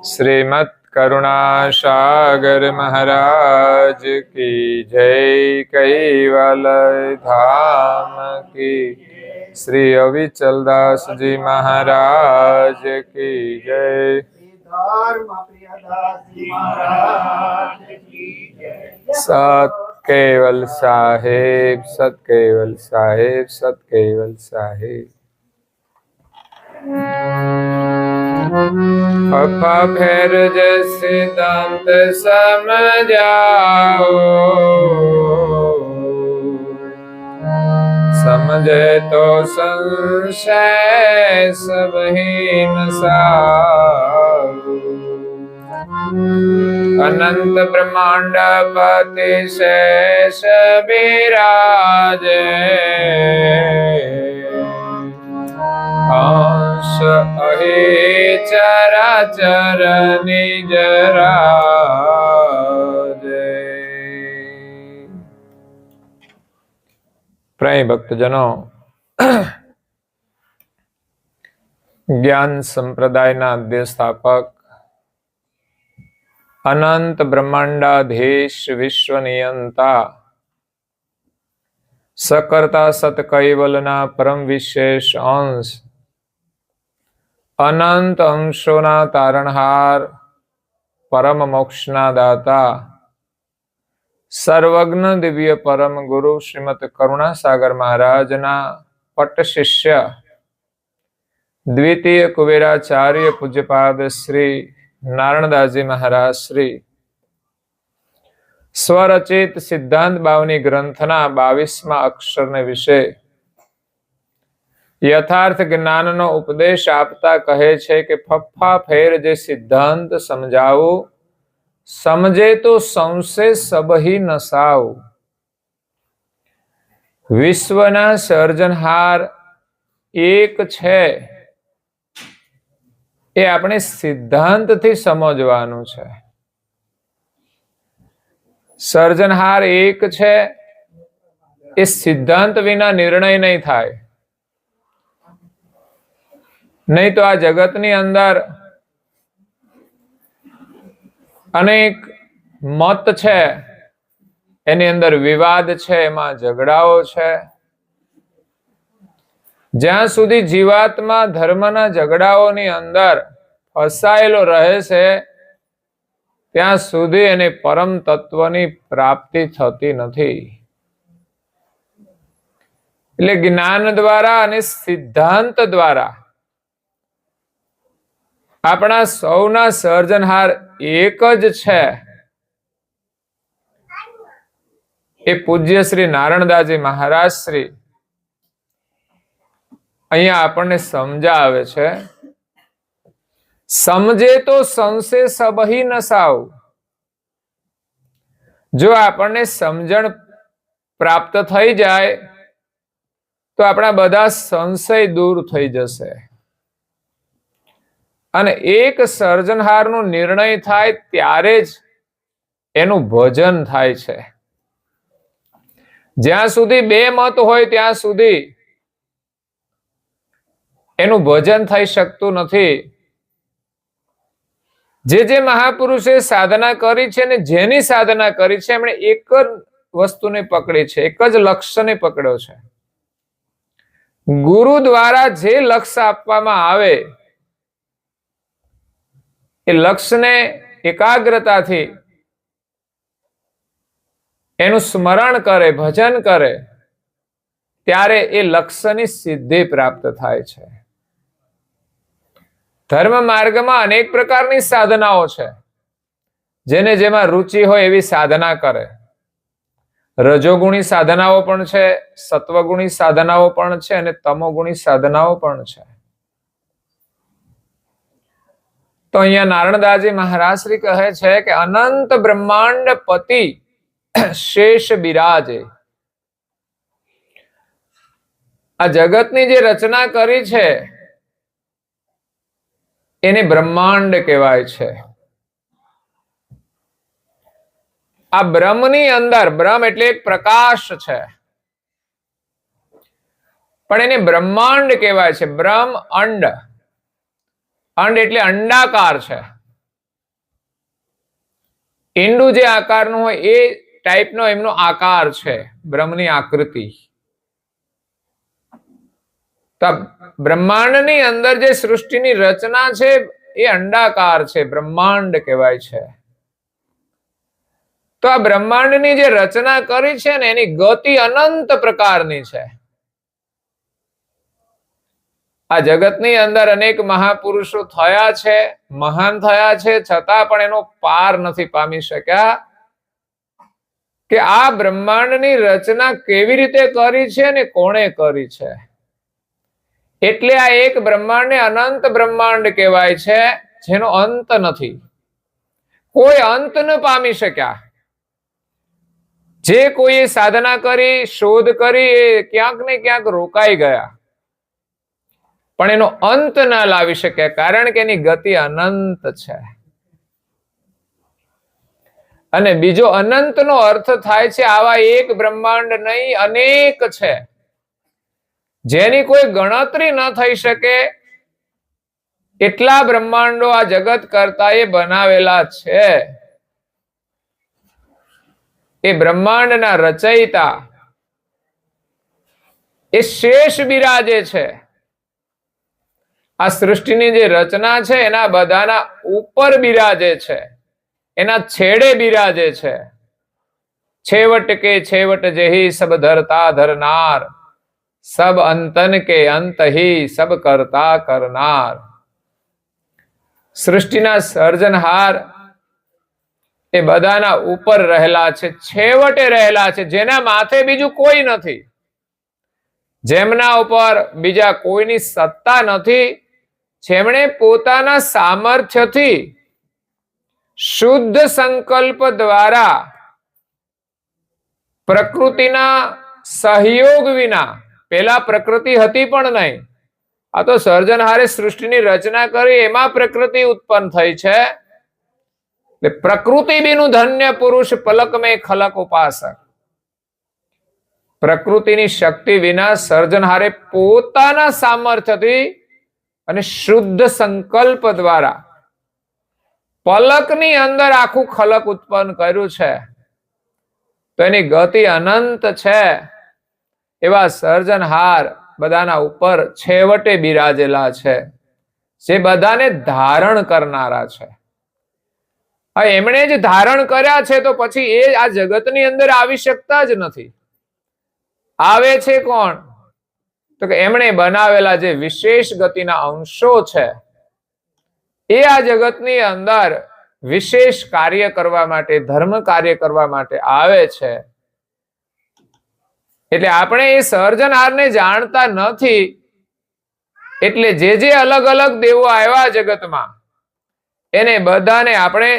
श्रीमद् करुणासागर महाराज की जय। कैवल धाम की श्री अविचलदास जी महाराज की जय। सत केवल साहेब, सत केवल साहेब, सत केवल साहेब। फफा फेर जे सिद्धांत समझाओ, समझे तो संशय सब ही नसाओ। अनंत ब्रह्मांड पति शेष विराजे, अंश अहि चराचर निज राजे। प्रिय भक्तजनों, ज्ञान संप्रदायना आद्य स्थापक, अनंत ब्रह्मांडाधीश विश्व नियंता, सकर्ता सत कैवलना परम विशेष अंश, अनंत अंशोना तारणहार, परम मोक्षना दाता, सर्वज्ञ दिव्य परम गुरु श्रीमद करुणासागर महाराजना पट्ट शिष्य द्वितीय कुबेराचार्य पूज्यपाद श्री नारायणदासजी महाराज श्री स्वरचित सिद्धांत बावनी ग्रंथना 22मा अक्षर ने विषय यथार्थ ज्ञाननो उपदेश आपता कहे छे के फफ्फा फेर जे सिद्धांत समझावो, समझे तो संशय सबही नसाओ। विश्वना सर्जनहार एक छे, ए आपणे सिद्धांत थी समझवानुं छे। सर्जनहार एक छे, ए सिद्धांत विना निर्णय नहीं थाय। नहीं तो आ जगतनी अंदर अनेक मत छे, एनी अंदर विवाद छे, एमां झगड़ाओ छे। ज्यां सुधी जीवात्मा धर्मना झगड़ाओनी अंदर फसायेलो रहे छे, त्यां सुधी एने परम तत्वनी प्राप्ति थती नथी। એટલે જ્ઞાન દ્વારા અને સિદ્ધાંત દ્વારા આપણા સૌના સર્જનહાર એક જ છે, એ પૂજ્ય શ્રી નારાયણદાસજી મહારાજ શ્રી અહીંયા આપણને સમજાવે છે। સમજે તો સંશય સબહી નસાવ। જો આપણને સમજણ પ્રાપ્ત થઈ જાય તો આપણા બધા સંશય दूर થઈ જશે અને એક સર્જનહારનો નિર્ણય થાય ત્યારે જ એનું ભજન થાય છે। જ્યાં સુધી બે મત હોય ત્યાં સુધી એનું ભજન થઈ શકતું નથી। જે મહાપુરુષે સાધના કરી છે ને જેની સાધના કરી છે, એમણે એક જ વસ્તુને પકડી છે, એક જ લક્ષ્યને પકડ્યો છે। ગુરુ દ્વારા જે લક્ષ્ય આપવામાં આવે એ લક્ષ્યને એકાગ્રતાથી એનું સ્મરણ કરે, ભજન કરે, ત્યારે એ લક્ષ્યની સિદ્ધિ પ્રાપ્ત થાય છે। ધર્મ માર્ગમાં અનેક પ્રકારની સાધનાઓ છે, જેને જેમાં રુચિ હોય એવી સાધના કરે। રજોગુણી સાધનાઓ પણ છે, સત્વગુણી સાધનાઓ પણ છે અને તમોગુણી સાધનાઓ પણ છે। તો અહીંયા નારાયણદાસજી મહારાજ શ્રી કહે છે કે અનંત બ્રહ્માંડ પતિ શેષ બિરાજે। આ જગતની જે રચના કરી છે એને બ્રહ્માંડ કહેવાય છે। આ બ્રહ્મની અંદર, બ્રહ્મ એટલે એક પ્રકાશ છે, પણ એને બ્રહ્માંડ કહેવાય છે. બ્રહ્મ અંડ, અંડ એટલે અંડાકાર છે. ઈંડું જે આકારનું હોય એ ટાઈપનો એમનો આકાર છે, બ્રહ્મની આકૃતિ. તો બ્રહ્માંડની અંદર જે સૃષ્ટિની રચના છે એ અંડાકાર છે, બ્રહ્માંડ કહેવાય છે. તો આ બ્રહ્માંડની જે રચના કરી છે ને એની ગતિ અનંત પ્રકારની છે. આ જગતની અંદર અનેક મહાપુરુષો થયા છે, મહાન થયા છે, છતાં પણ એનો પાર નથી પામી શક્યા કે આ બ્રહ્માંડની રચના કેવી રીતે કરી છે ને કોણે કરી છે. એટલે આ એક બ્રહ્માંડને અનંત બ્રહ્માંડ કહેવાય છે, જેનો અંત નથી. કોઈ અંત ન પામી શક્યા. જે કોઈએ સાધના કરી, શોધ કરી, એ ક્યાંક ને ક્યાંક રોકાઈ ગયા, પણ એનો અંત ના લાવી શક્યા, કારણ કે એની ગતિ અનંત છે. અને બીજો અનંતનો અર્થ થાય છે આવા એક બ્રહ્માંડ નહીં, અનેક છે, જેની કોઈ ગણતરી ન થઈ શકે એટલા બ્રહ્માંડો આ જગત કરતા એ બનાવેલા છે. એ બ્રહ્માંડના રચયિતા એ શેષ બિરાજે છે. આ સૃષ્ટિની જે રચના છે એના બધાના ઉપર બિરાજે છે, એના છેડે બિરાજે છે. છેવટ કે છેવટ જેહી સબ ધરતા ધરનાર, સબ અંતન કે અંત હી સબ કરતા કરનાર. સૃષ્ટિના સર્જનહાર એ બધાના ઉપર રહેલા છે, છેવટે રહેલા છે, જેના માથે બીજું કોઈ નથી, જેમના ઉપર બીજા કોઈની સત્તા નથી, જેમણે પોતાના સામર્થ્યથી શુદ્ધ સંકલ્પ દ્વારા પ્રકૃતિના સહયોગ વિના, પેલા પ્રકૃતિ હતી પણ નહીં, આ તો સર્જનહારે સૃષ્ટિની રચના કરી એમાં પ્રકૃતિ ઉત્પન્ન થઈ છે. પ્રકૃતિ બીનું ધન્ય પુરુષ પલક મેં ખલક ઉપાસક. પ્રકૃતિની શક્તિ વિના સર્જનહારે પોતાના સામર્થ્યથી અને શુદ્ધ સંકલ્પ દ્વારા પલકની અંદર આખું ખલક ઉત્પન્ન કર્યું છે. તો એની ગતિ અનંત છે. એવા સર્જનહાર બધાના ઉપર છેવટે બિરાજેલા છે, જે બધાને ધારણ કરનારા છે. એમણે જ ધારણ કર્યા છે, તો પછી એ આ જગતની અંદર આવી શકતા જ નથી. આવે છે કોણ? તો કે એમણે બનાવેલા જે વિશેષ ગતિના અંશો છે એ આ જગતની અંદર વિશેષ કાર્ય કરવા માટે, ધર્મ કાર્ય કરવા માટે આવે છે. એટલે આપણે એ સર્જનહારને જાણતા નથી, એટલે જે અલગ અલગ દેવો આવ્યા જગતમાં એને બધાને આપણે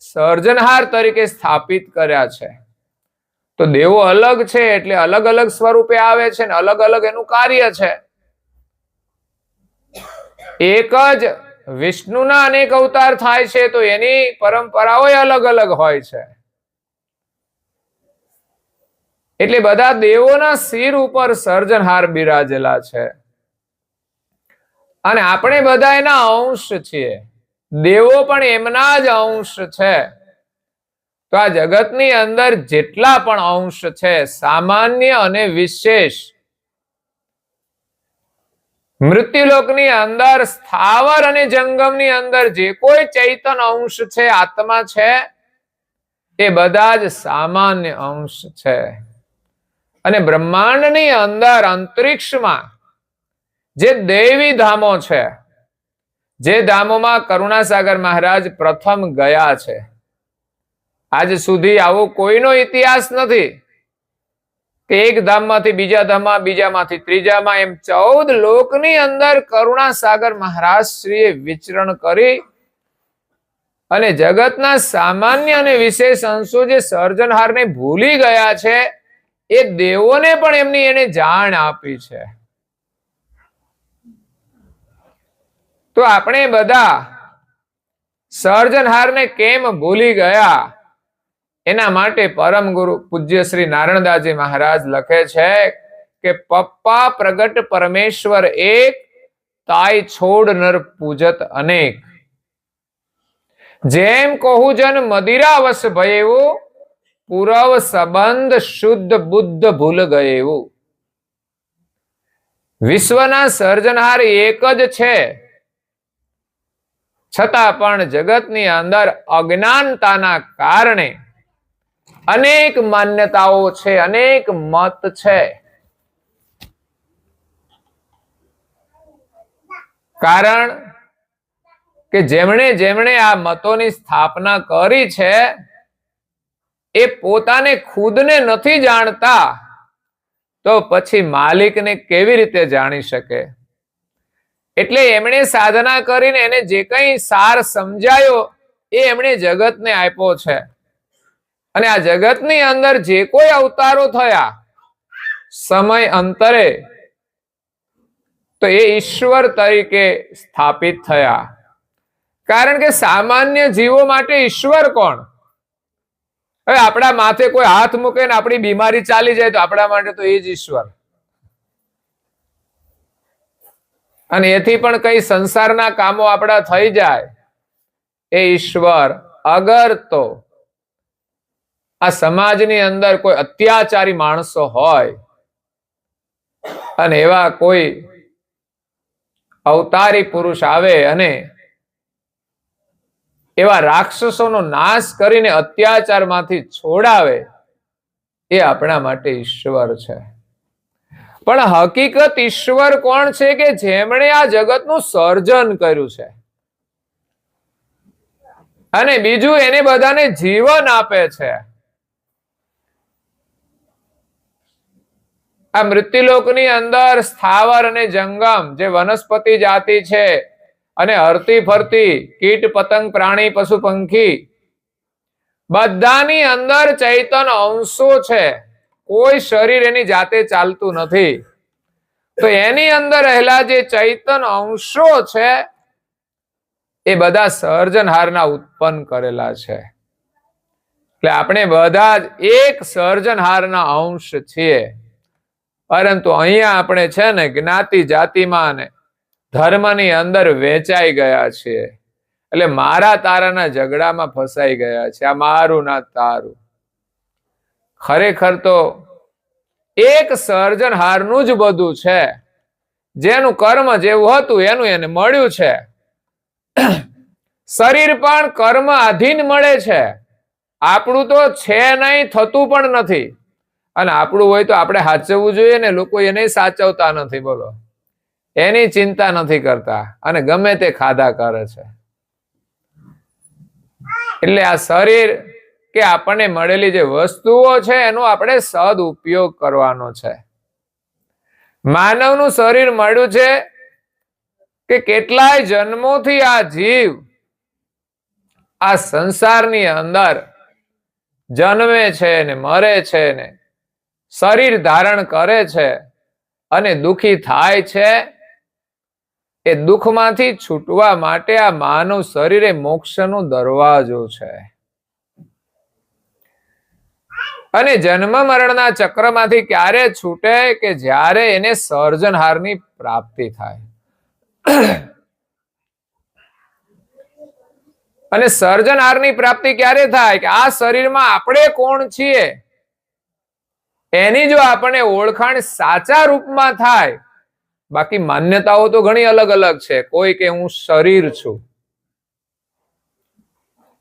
સર્જનહાર તરીકે સ્થાપિત કર્યા છે. તો દેવો અલગ છે એટલે અલગ અલગ સ્વરૂપે આવે છે ને અલગ અલગ એનું કાર્ય છે. એક જ વિષ્ણુના અનેક અવતાર થાય છે તો એની પરંપરાઓ અલગ અલગ હોય છે. એટલે બધા દેવોના શિર ઉપર સર્જનહાર બિરાજેલા છે, અને આપણે બધા એના અંશ છીએ. દેવો પણ એમના જ અંશ છે. તો આ જગતની અંદર જેટલા પણ અંશ છે, સામાન્ય અને વિશેષ, મૃત્યુલોકની અંદર, સ્થાવર અને જંગમની અંદર જે કોઈ ચૈતન અંશ છે, આત્મા છે, એ બધા જ સામાન્ય અંશ છે. અને બ્રહ્માંડની અંદર અંતરિક્ષમાં જે દૈવી ધામો છે, જે ધામોમાં કરુણાસાગર મહારાજ પ્રથમ ગયા છે, આજ સુધી આવો કોઈનો ઇતિહાસ નથી કે એક ધામમાંથી બીજા ધામમાં, બીજામાંથી ત્રીજામાં, એમ 14 લોકની અંદર કરુણાસાગર મહારાજ શ્રીએ વિચરણ કરી અને જગતના સામાન્ય અને વિશેષ અંશો જે સર્જનહારને ભૂલી ગયા છે એ દેવોને પણ એમની એને જાણ આપી છે. તો આપણે બધા સર્જનહારને કેમ ભૂલી ગયા, એના માટે પરમ ગુરુ પૂજ્ય શ્રી નારાયણદાસજી મહારાજ લખે છે કે પપ્પા પ્રગટ પરમેશ્વર એક, તાય છોડ નર પૂજત અનેક. જેમ કહું જન મદિરાવશ ભયેવું, પૂરવ સંબંધ શુદ્ધ બુદ્ધ ભૂલ ગયેવું. વિશ્વના સર્જનહાર એક જ છે, છતાં પણ જગતની અંદર અજ્ઞાનતાના કારણે અનેક માન્યતાઓ છે, અનેક મત છે. કારણ કે જેમણે જેમણે આ મતોની સ્થાપના કરી છે એ પોતાને ખુદને નથી જાણતા, તો પછી માલિકને કેવી રીતે જાણી શકે? એટલે એમણે સાધના કરીને એને જે કંઈ સાર સમજાયો એ એમણે જગતને આપ્યો છે. અને આ જગતની અંદર જે કોઈ અવતારો થયા સમય અંતરે, તો એ ઈશ્વર તરીકે સ્થાપિત થયા. કારણ કે સામાન્ય જીવો માટે ઈશ્વર કોણ? હવે આપણા માથે કોઈ હાથ મૂકે ને આપણી બીમારી ચાલી જાય તો આપણા માટે તો એ જ ઈશ્વર. અને એથી પણ કઈ સંસારના કામો આપણા થઈ જાય એ ઈશ્વર. અગર તો આ સમાજની અંદર કોઈ અત્યાચારી માણસો હોય અને એવા કોઈ અવતારી પુરુષ આવે અને એવા રાક્ષસોનો નાશ કરીને અત્યાચારમાંથી છોડાવે, એ આપણા માટે ઈશ્વર છે. પણ હકીકત ઈશ્વર કોણ છે? કે જેમણે આ જગતનું સર્જન કર્યું છે અને બીજું એને બધાને જીવન આપે છે. આ મૃત્યુલોકની અંદર સ્થાવર અને જંગમ જે વનસ્પતિ જાતિ છે અને હરતી ફરતી કીટ પતંગ પ્રાણી પશુ પંખી બધાની અંદર ચૈતન અંશો છે. કોઈ શરીર એની જાતે ચાલતું નથી. તો એની અંદર રહેલા જે ચૈતન અંશો છે એ બધા સર્જનહારના ઉત્પન્ન કરેલા છે. એટલે આપણે બધા જ એક સર્જનહારના અંશ છીએ. પરંતુ અહીંયા આપણે છે ને જ્ઞાતિ જાતિમાં ને ધર્મની અંદર વેચાઈ ગયા છીએ. એટલે મારા તારાના ઝઘડામાં ફસાઈ ગયા છે. આ મારું ના તારું. ખરેખર તો એક સર્જનહારનું જ બધું છે. જેનું કર્મ જેવું હતું એનું એને મળ્યું છે. શરીર પણ કર્મ આધીન મળે છે. આપણું તો છે નહીં, થતું પણ નથી. અને આપણું હોય તો આપણે સાચવવું જોઈએ ને. લોકો એને સાચવતા નથી. બોલો, એની ચિંતા નથી કરતા અને ગમે તે ખાધા કરે છે. એટલે આ શરીર કે આપણને મળેલી જે વસ્તુઓ છે એનો આપણે સદઉપયોગ કરવાનો છે. માનવનું શરીર મળ્યું છે કે કેટલાય જન્મોથી આ જીવ આ સંસારની અંદર જન્મે છે ને મરે છે ને શરીર ધારણ કરે છે અને દુખી થાય છે. એ દુઃખમાંથી છૂટવા માટે આ માનવ શરીર એ મોક્ષનો દરવાજો છે. અને જન્મ મરણના ચક્રમાંથી ક્યારે છૂટે? કે જ્યારે એને સર્જનહારની પ્રાપ્તિ થાય. અને સર્જનહારની પ્રાપ્તિ ક્યારે થાય? કે આ શરીરમાં આપણે કોણ છીએ એની જો આપણને ઓળખાણ સાચા રૂપમાં થાય. બાકી માન્યતાઓ તો ઘણી અલગ અલગ છે. કોઈ કે હું શરીર છું,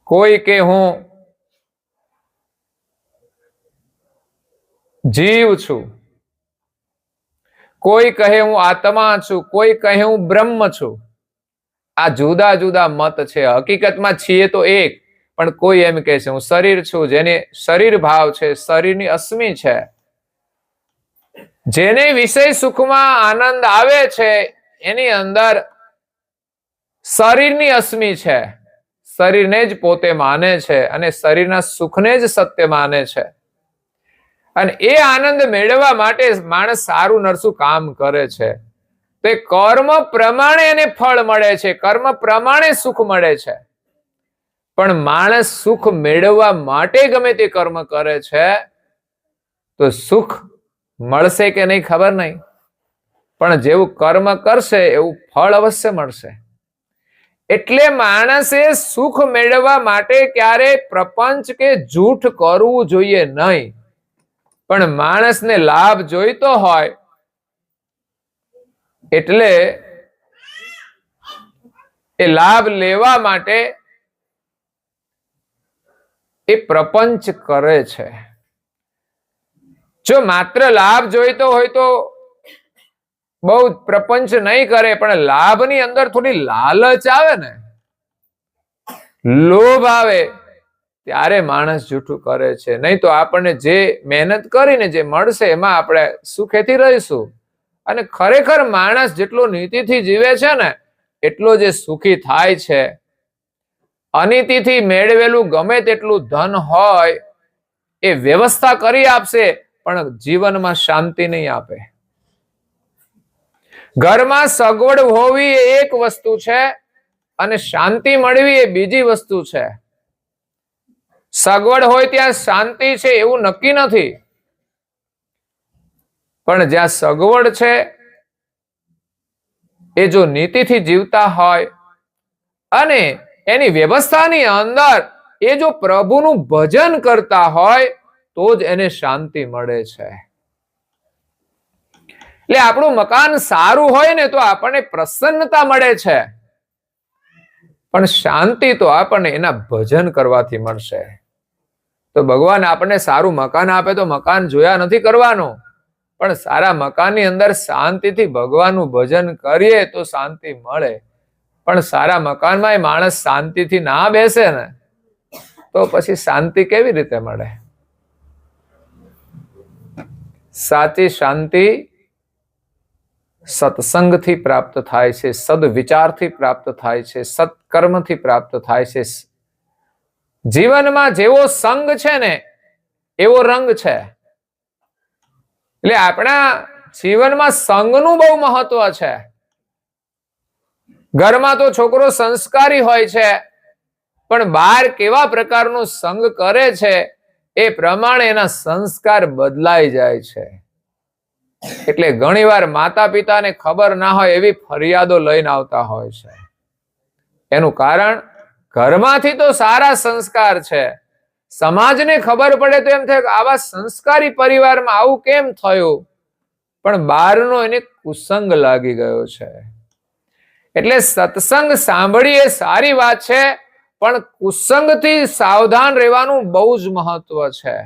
કોઈ કે હું જીવ છું, કોઈ કહે હું આત્મા છું, કોઈ કહે હું બ્રહ્મ છું. આ જુદા જુદા મત છે. હકીકતમાં છીએ તો એક, પણ કોઈ એમ કહે છે હું શરીર છું, જેને શરીર ભાવ છે, શરીરની અસ્મિ છે. જેને વિષય સુખમાં આનંદ આવે છે એની અંદર શરીરની અસ્મિ છે. શરીરને જ પોતે માને છે અને શરીરના સુખને જ સત્ય માને છે. અને એ આનંદ મેળવવા માટે માણસ સારું નરસું કામ કરે છે. તે કર્મ પ્રમાણે એને ફળ મળે છે, કર્મ પ્રમાણે સુખ મળે છે. પણ માણસ સુખ મેળવવા માટે ગમે તે કર્મ કરે છે તો સુખ મળશે કે નહીં ખબર નહીં, પણ જેવું કર્મ કરશે એવું ફળ અવશ્ય મળશે. એટલે માણસે સુખ મેળવવા માટે ક્યારે પ્રપંચ કે જૂઠ કરવું જોઈએ નહીં, પણ માણસને લાભ જોઈતો હોય એટલે એ લાભ લેવા માટે એ પ્રપંચ કરે છે. જો માત્ર લાભ જોઈતો હોય તો બહુ પ્રપંચ નહીં કરે, પણ લાભની અંદર થોડી લાલચ આવે ને, લોભ આવે, ત્યારે માણસ જૂઠું કરે છે. નહીં તો આપણને જે મહેનત કરીને જે મળશે એમાં આપણે સુખેથી રહીશું. અને ખરેખર માણસ જેટલો નીતિથી જીવે છે ને એટલો જે સુખી થાય છે. અનીતિથી મેળવેલું ગમે તેટલું ધન હોય એ વ્યવસ્થા કરી આપશે, પણ જીવનમાં શાંતિ નહીં આપે. ઘરમાં સગવડ હોવી એ એક વસ્તુ છે અને શાંતિ મળવી એ બીજી વસ્તુ છે. સગવડ હોય ત્યાં શાંતિ છે એવું નક્કી નથી, પણ જ્યાં સગવડ છે એ જો નીતિથી જીવતા હોય અને એની વ્યવસ્થાની અંદર એ જો પ્રભુનું ભજન કરતા હોય તો જ એને શાંતિ મળે છે. એટલે આપણું મકાન સારું હોય ને તો આપણને પ્રસન્નતા મળે છે, પણ શાંતિ તો આપણને એના ભજન કરવાથી મળશે. તો ભગવાન આપણને સારું મકાન આપે તો મકાન જોયા નથી કરવાનું, પણ સારા મકાનની અંદર શાંતિથી ભગવાનનું ભજન કરીએ તો શાંતિ મળે. પણ સારા મકાનમાં એ માણસ શાંતિથી ના બેસે ને તો પછી શાંતિ કેવી રીતે મળે? સાચી શાંતિ સત્સંગથી પ્રાપ્ત થાય છે, સદવિચારથી પ્રાપ્ત થાય છે, સત્કર્મથી પ્રાપ્ત થાય છે. જીવનમાં જેવો સંગ છે ને એવો રંગ છે. એટલે આપણા જીવનમાં સંગનું બહુ મહત્વ છે. ઘરમાં તો છોકરો સંસ્કારી હોય છે, પણ બહાર કેવા પ્રકારનો સંગ કરે છે એ પ્રમાણે એના સંસ્કાર બદલાઈ જાય છે. એટલે ઘણીવાર માતા પિતાને ખબર ના હોય એવી ફરિયાદો લઈને આવતા હોય છે. એનું કારણ ઘરમાંથી તો સારા સંસ્કાર છે, સમાજને ખબર પડે તો એમ થાય કે આવા સંસ્કારી પરિવારમાં આવું કેમ થયું, પણ બહારનો એને કુસંગ લાગી ગયો છે. એટલે સત્સંગ સાંભળી એ સારી વાત છે, પણ કુસંગથી સાવધાન રહેવાનું બહુ જ મહત્વ છે.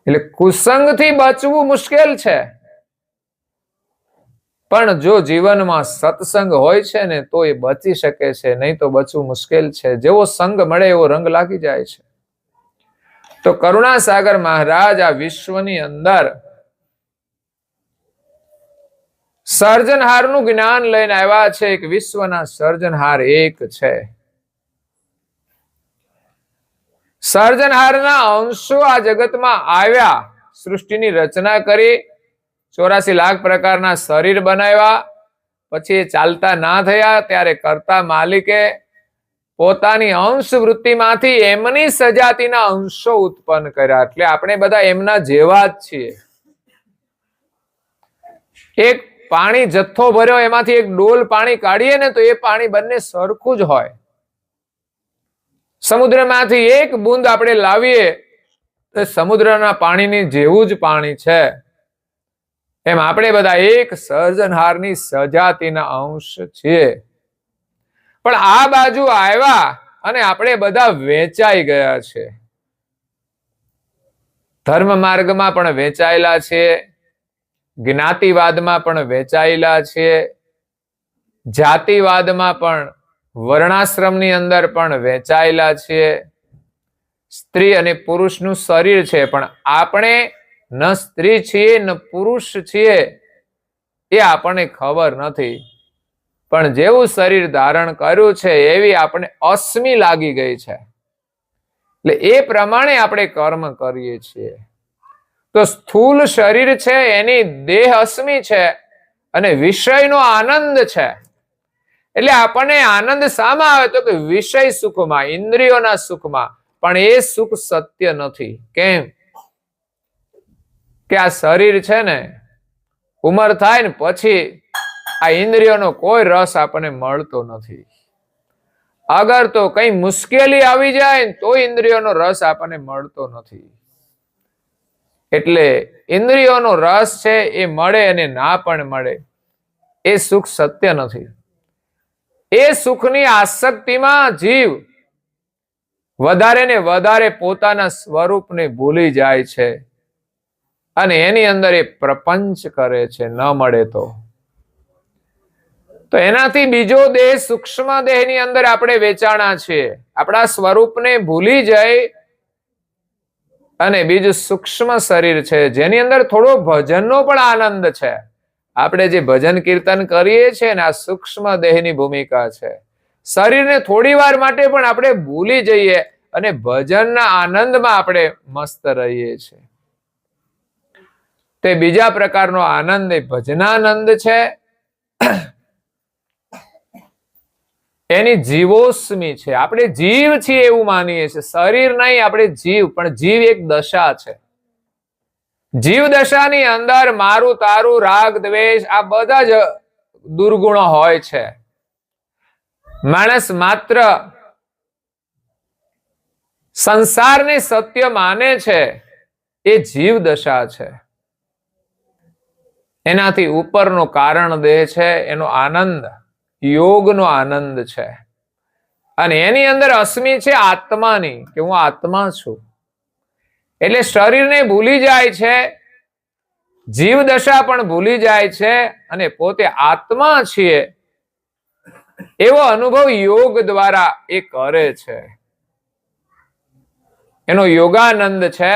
એટલે કુસંગથી બચવું મુશ્કેલ છે, પણ જો જીવનમાં સત્સંગ હોય છે ને તો એ બચી શકે છે, નહીં તો બચવું મુશ્કેલ છે. જેવો સંગ મળે એવો રંગ લાગી જાય છે. તો કરુણાસાગર મહારાજ આ વિશ્વની અંદર સર્જનહારનું જ્ઞાન લઈને આવ્યા છે. એક વિશ્વના સર્જનહાર એક છે. સર્જનહારના અંશો આ જગતમાં આવ્યા, સૃષ્ટિની રચના કરી, 84 લાખ પ્રકારના શરીર બનાવ્યા. પછી એ ચાલતા ના થયા ત્યારે કરતા માલિકે પોતાની અંશ વૃત્તિમાંથી એમની સજાતિના અંશો ઉત્પન્ન કર્યા. એટલે આપણે બધા એમના જેવા જ છીએ. એક પાણી જથ્થો ભર્યો, એમાંથી એક ડોલ પાણી કાઢીએ ને તો એ પાણી બંને સરખું જ હોય. સમુદ્રમાંથી એક બૂંદ આપણે લાવીએ તો સમુદ્રના પાણીની જેવું જ પાણી છે. એમ આપણે બધા એક સર્જનહારની સજાતિના અંશ છીએ. પણ આ બાજુ આવ્યા અને આપણે બધા વેચાઈ ગયા છે. ધર્મ માર્ગમાં પણ વેચાયેલા છીએ, જ્ઞાતિવાદમાં પણ વેચાયેલા છીએ, જાતિવાદમાં પણ વર્ણાશ્રમની અંદર પણ વેચાયેલા છીએ. સ્ત્રી અને પુરુષનું શરીર છે, પણ આપણે ન સ્ત્રી છીએ ન પુરુષ છીએ એ આપણને ખબર નથી. પણ જેવું શરીર ધારણ કર્યું છે એવી આપણે અસ્મિ લાગી ગઈ છે. એટલે એ પ્રમાણે આપણે કર્મ કરીએ છીએ. તો સ્થૂલ શરીર છે એની દેહ અસ્મિ છે અને વિષયનો આનંદ છે. એટલે આપણને આનંદ શામાં આવે તો કે વિષય સુખમાં, ઇન્દ્રિયોના સુખમાં. પણ એ સુખ સત્ય નથી. કેમ? કે આ શરીર છે ને, ઉંમર થાય ને પછી આ ઇન્દ્રિયોનો કોઈ રસ આપણને મળતો નથી. અગર તો કઈ મુશ્કેલી આવી જાય ને તો ઇન્દ્રિયોનો રસ આપણને મળતો નથી. એટલે ઇન્દ્રિયોનો રસ છે એ મળે અને ના પણ મળે એ સુખ સત્ય નથી. એ સુખની આસક્તિમાં જીવ વધારે ને વધારે પોતાના સ્વરૂપને ભૂલી જાય છે અને એની અંદર એ પ્રપંચ કરે છે, ન મળે તો એનાથી બીજો દેહ, સૂક્ષ્મ દેહની અંદર આપણે વેચાણા છીએ. આપણા સ્વરૂપને ભૂલી જાય અને બીજું સૂક્ષ્મ શરીર છે જેની અંદર થોડો ભજનનો પણ આનંદ છે. આપણે જે ભજન કીર્તન કરીએ છીએ ને, આ સૂક્ષ્મ દેહની ભૂમિકા છે. શરીરને થોડી વાર માટે પણ આપણે ભૂલી જઈએ અને ભજનના આનંદમાં આપણે મસ્ત રહીએ છીએ. તે બીજા પ્રકારનો આનંદ એ ભજનાનંદ છે. એની જીવોસ્મી છે. આપણે જીવ છીએ એવું માનીએ છીએ, શરીર નહીં, આપણે જીવ. પણ જીવ એક દશા છે. જીવ દશાની અંદર મારું તારું, રાગ દ્વેષ, આ બધા જ દુર્ગુણો હોય છે. માણસ માત્ર સંસારને સત્ય માને છે, એ જીવ દશા છે. એનાથી ઉપરનો કારણ દેહ છે, એનો આનંદ યોગનો આનંદ છે. અને એની અંદર અસ્મિ છે આત્માની, કે હું આત્મા છું. એટલે શરીરને ભૂલી જાય છે, જીવ દશા પણ ભૂલી જાય છે અને પોતે આત્મા છીએ એવો અનુભવ યોગ દ્વારા એ કરે છે. એનો યોગાનંદ છે.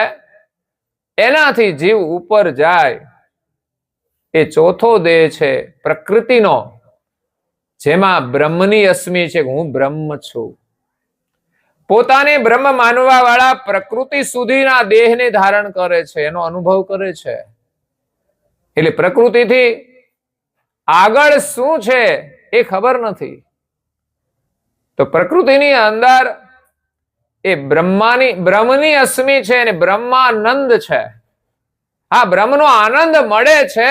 એનાથી જીવ ઉપર જાય. એ ચોથો દેહ છે પ્રકૃતિનો, જેમાં બ્રહ્મની અસ્મિ છે, હું બ્રહ્મ છું. પોતાને બ્રહ્મ માનવા વાળા પ્રકૃતિ સુધીના દેહને ધારણ કરે છે, એનો અનુભવ કરે છે. એટલે પ્રકૃતિથી આગળ શું છે એ ખબર નથી. તો પ્રકૃતિની અંદર એ બ્રહ્મની અસ્મિ છે અને બ્રહ્માનંદ છે. આ બ્રહ્મનો આનંદ મળે છે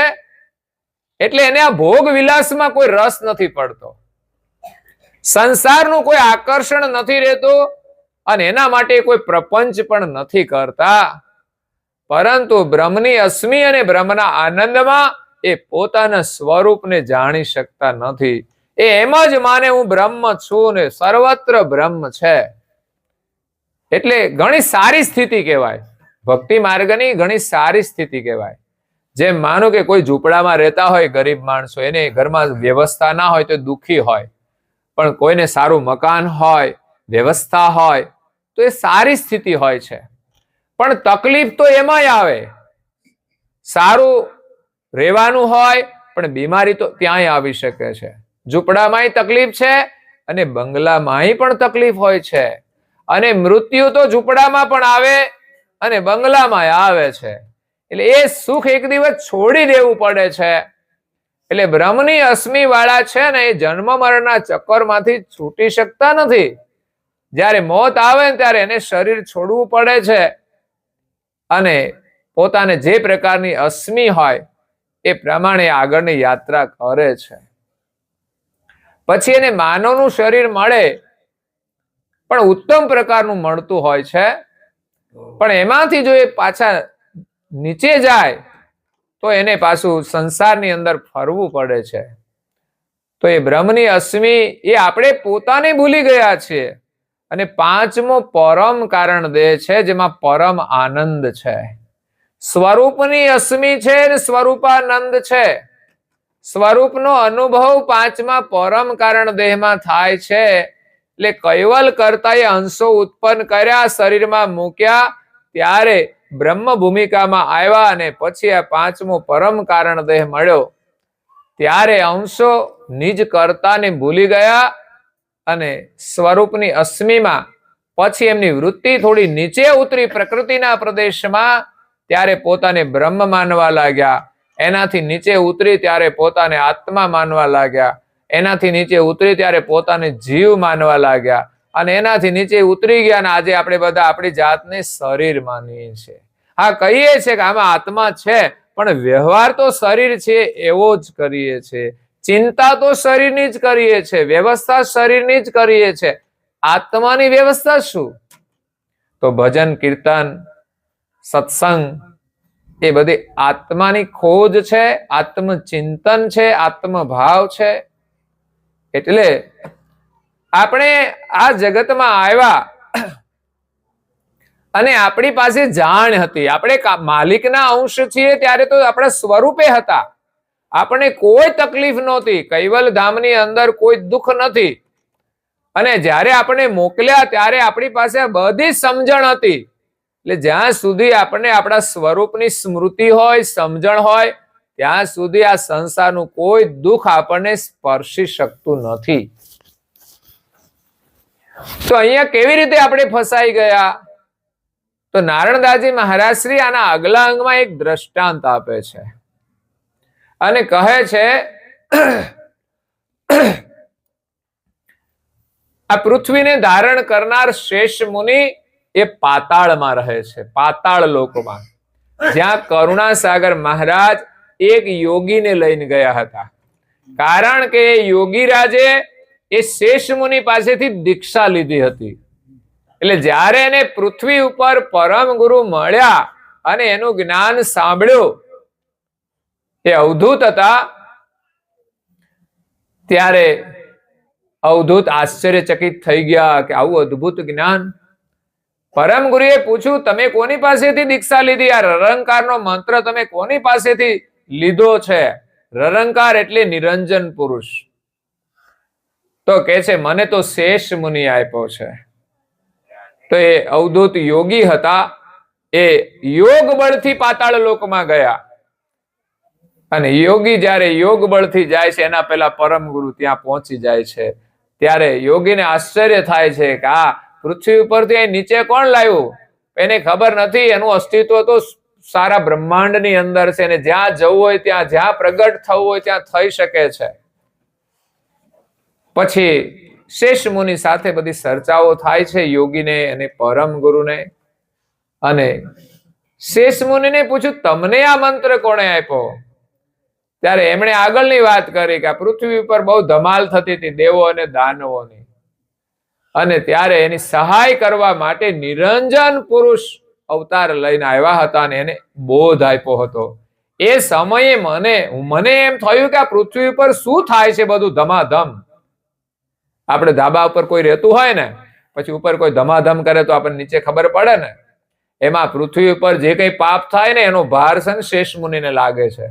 એટલે એને આ ભોગ વિલાસમાં કોઈ રસ નથી પડતો, સંસારનું કોઈ આકર્ષણ નથી રહેતું અને એના માટે કોઈ પ્રપંચ પણ નથી કરતા. પરંતુ બ્રહ્મની અસ્મિ અને બ્રહ્મના આનંદમાં એ પોતાના સ્વરૂપને જાણી શકતા નથી. એ એમ જ માને હું બ્રહ્મ છું ને સર્વત્ર બ્રહ્મ છે. એટલે ઘણી સારી સ્થિતિ કહેવાય, ભક્તિ માર્ગની ઘણી સારી સ્થિતિ કહેવાય. જેમ માનો કે કોઈ ઝૂંપડામાં રહેતા હોય ગરીબ માણસો, એને ઘરમાં વ્યવસ્થા ના હોય તો દુઃખી હોય, પણ કોઈને સારું મકાન હોય, વ્યવસ્થા હોય તો એ સારી સ્થિતિ હોય છે. પણ તકલીફ તો એમાંય આવે. સારું રહેવાનું હોય પણ બીમારી તો ત્યાંય આવી શકે છે. ઝૂંપડામાંય તકલીફ છે અને બંગલામાંય પણ તકલીફ હોય છે. અને મૃત્યુ તો ઝૂંપડામાં પણ આવે અને બંગલામાં આવે છે. એટલે એ સુખ એક દિવસ છોડી દેવું પડે છે. એટલે બ્રહ્મની અસ્મિ વાળા છે ને એ જન્મ મરણના ચક્કરમાંથી છૂટી શકતા નથી. જ્યારે મોત આવે ને ત્યારે એને શરીર છોડવું પડે છે અને પોતાને જે પ્રકારની અસ્મિ હોય એ પ્રમાણે આગળની યાત્રા કરે છે. પછી એને માનવનું શરીર મળે, પણ ઉત્તમ પ્રકારનું મળતું હોય છે. પણ એમાંથી જો એ પાછા નીચે જાય તો એને પાછું સંસારની અંદર ફરવું પડે છે. તો એ બ્રહ્મની અસ્મિ એ આપણે પોતાને ભૂલી ગયા છીએ. અને પાંચમો પરમ કારણ દેહ છે, જેમાં પરમ આનંદ છે. સ્વરૂપની અસ્મિ છે ને સ્વરૂપાનંદ છે. સ્વરૂપનો અનુભવ પાંચમા પરમ કારણ દેહમાં થાય છે. એટલે કૈવલ કરતા એ અંશો ઉત્પન્ન કર્યા, શરીરમાં મૂક્યા, ત્યારે બ્રહ્મ ભૂમિકામાં આવ્યા અને પછી આ પાંચમો પરમ કારણ દેહ મળ્યો. ત્યારે અંશો નિજ કર્તાને ભૂલી ગયા અને સ્વરૂપની અસ્મિમાં પછી એમની વૃત્તિ થોડી નીચે ઉતરી પ્રકૃતિના પ્રદેશમાં. ત્યારે પોતાને બ્રહ્મ માનવા લાગ્યા. એનાથી નીચે ઉતરી ત્યારે પોતાને આત્મા માનવા લાગ્યા. એનાથી નીચે ઉતરી ત્યારે પોતાને જીવ માનવા લાગ્યા. અને એનાથી નીચે ઉતરી ગયા અને આજે આપણે બધા આપણી જાતને શરીર માનીએ છીએ. આ કહીએ છીએ કે આમાં આત્મા છે, પણ વ્યવહાર તો શરીર છે એવો જ કરીએ છીએ, ચિંતા તો શરીરની જ કરીએ છીએ, વ્યવસ્થા શરીરની જ કરીએ છીએ. આત્માની વ્યવસ્થા શું? તો ભજન, કીર્તન, સત્સંગ એ બધી આત્માની ખોજ છે, આત્મચિંતન છે, આત્મભાવ છે. એટલે આપણે આ જગતમાં આવ્યા અને આપણી પાસે જાણ હતી, આપણે માલિકના અંશ છીએ ત્યારે તો આપણા સ્વરૂપે હતા, આપણને કોઈ તકલીફ નહોતી, કૈવલ ધામની અંદર કોઈ દુઃખ નથી. અને જ્યારે આપણે મોકલ્યા ત્યારે આપણી પાસે બધી સમજણ હતી. એટલે જ્યાં સુધી આપણને આપણા સ્વરૂપની સ્મૃતિ હોય, સમજણ હોય, ત્યાં સુધી આ સંસારનું કોઈ દુઃખ આપણને સ્પર્શી શકતું નથી. તો અહીંયા કેવી રીતે આપણે ફસાઈ ગયા? તો નારણદાસજી મહારાજ શ્રી આના આગલા અંગમાં એક દ્રષ્ટાંત આપે છે અને કહે છે આ પૃથ્વીને ધારણ કરનાર શેષ મુનિ એ પાતાળમાં રહે છે, પાતાળ લોકમાં, જ્યાં કરુણાસાગર મહારાજ એક યોગીને લઈને ગયા હતા. કારણ કે યોગી રાજે એ શેષ મુનિ પાસેથી દીક્ષા લીધી હતી. એટલે જ્યારે એને પૃથ્વી ઉપર પરમ ગુરુ મળ્યા અને એનું જ્ઞાન સાંભળ્યું, એ અવધૂત હતા, ત્યારે અવધૂત આશ્ચર્યચકિત થઈ ગયા કે આવું અદ્ભુત જ્ઞાન. પરમ ગુરુએ પૂછ્યું, તમે કોની પાસેથી દીક્ષા લીધી? આ રરંકારનો મંત્ર તમે કોની પાસેથી લીધો છે? રરંકાર એટલે નિરંજન પુરુષ. તો કે છે મને તો શેષ મુનિ આપ્યો છે. તો એ અવધૂત યોગી હતા, એ યોગ બળથી પાતાળ લોકમાં ગયા. અને યોગી જ્યારે યોગ બળથી જાય છે એના પહેલા પરમ ગુરુ ત્યાં પહોંચી જાય છે. ત્યારે યોગીને આશ્ચર્ય થાય છે કે આ પૃથ્વી ઉપરથી અહીં નીચે કોણ લાવ્યું? એને ખબર નથી, એનું અસ્તિત્વ તો સારા બ્રહ્માંડની અંદર છે, અને જ્યાં જવું હોય ત્યાં, જ્યાં પ્રગટ થવું હોય ત્યાં થઈ શકે છે. પછી શેષ મુનિ સાથે બધી ચર્ચાઓ થાય છે યોગીને અને પરમ ગુરુને. અને શેષ મુનિને પૂછ્યું, તમને આ મંત્ર કોણે આપ્યો? ત્યારે એમણે આગળની વાત કરી કે આ પૃથ્વી ઉપર બહુ ધમાલ થતી હતી દેવો અને દાનવોની, અને ત્યારે એની સહાય કરવા માટે નિરંજન પુરુષ અવતાર લઈને આવ્યા હતા અને એને બોધ આપ્યો હતો. એ સમયે મને એમ થયું કે આ પૃથ્વી ઉપર શું થાય છે બધું ધમાધમ. આપણે ધાબા ઉપર કોઈ રહેતું હોય ને, પછી ઉપર કોઈ ધમાધમ કરે તો આપણને નીચે ખબર પડે ને. એમાં પૃથ્વી ઉપર જે કઈ પાપ થાય ને એનો ભાર છે ને શેષ મુનિને લાગે છે.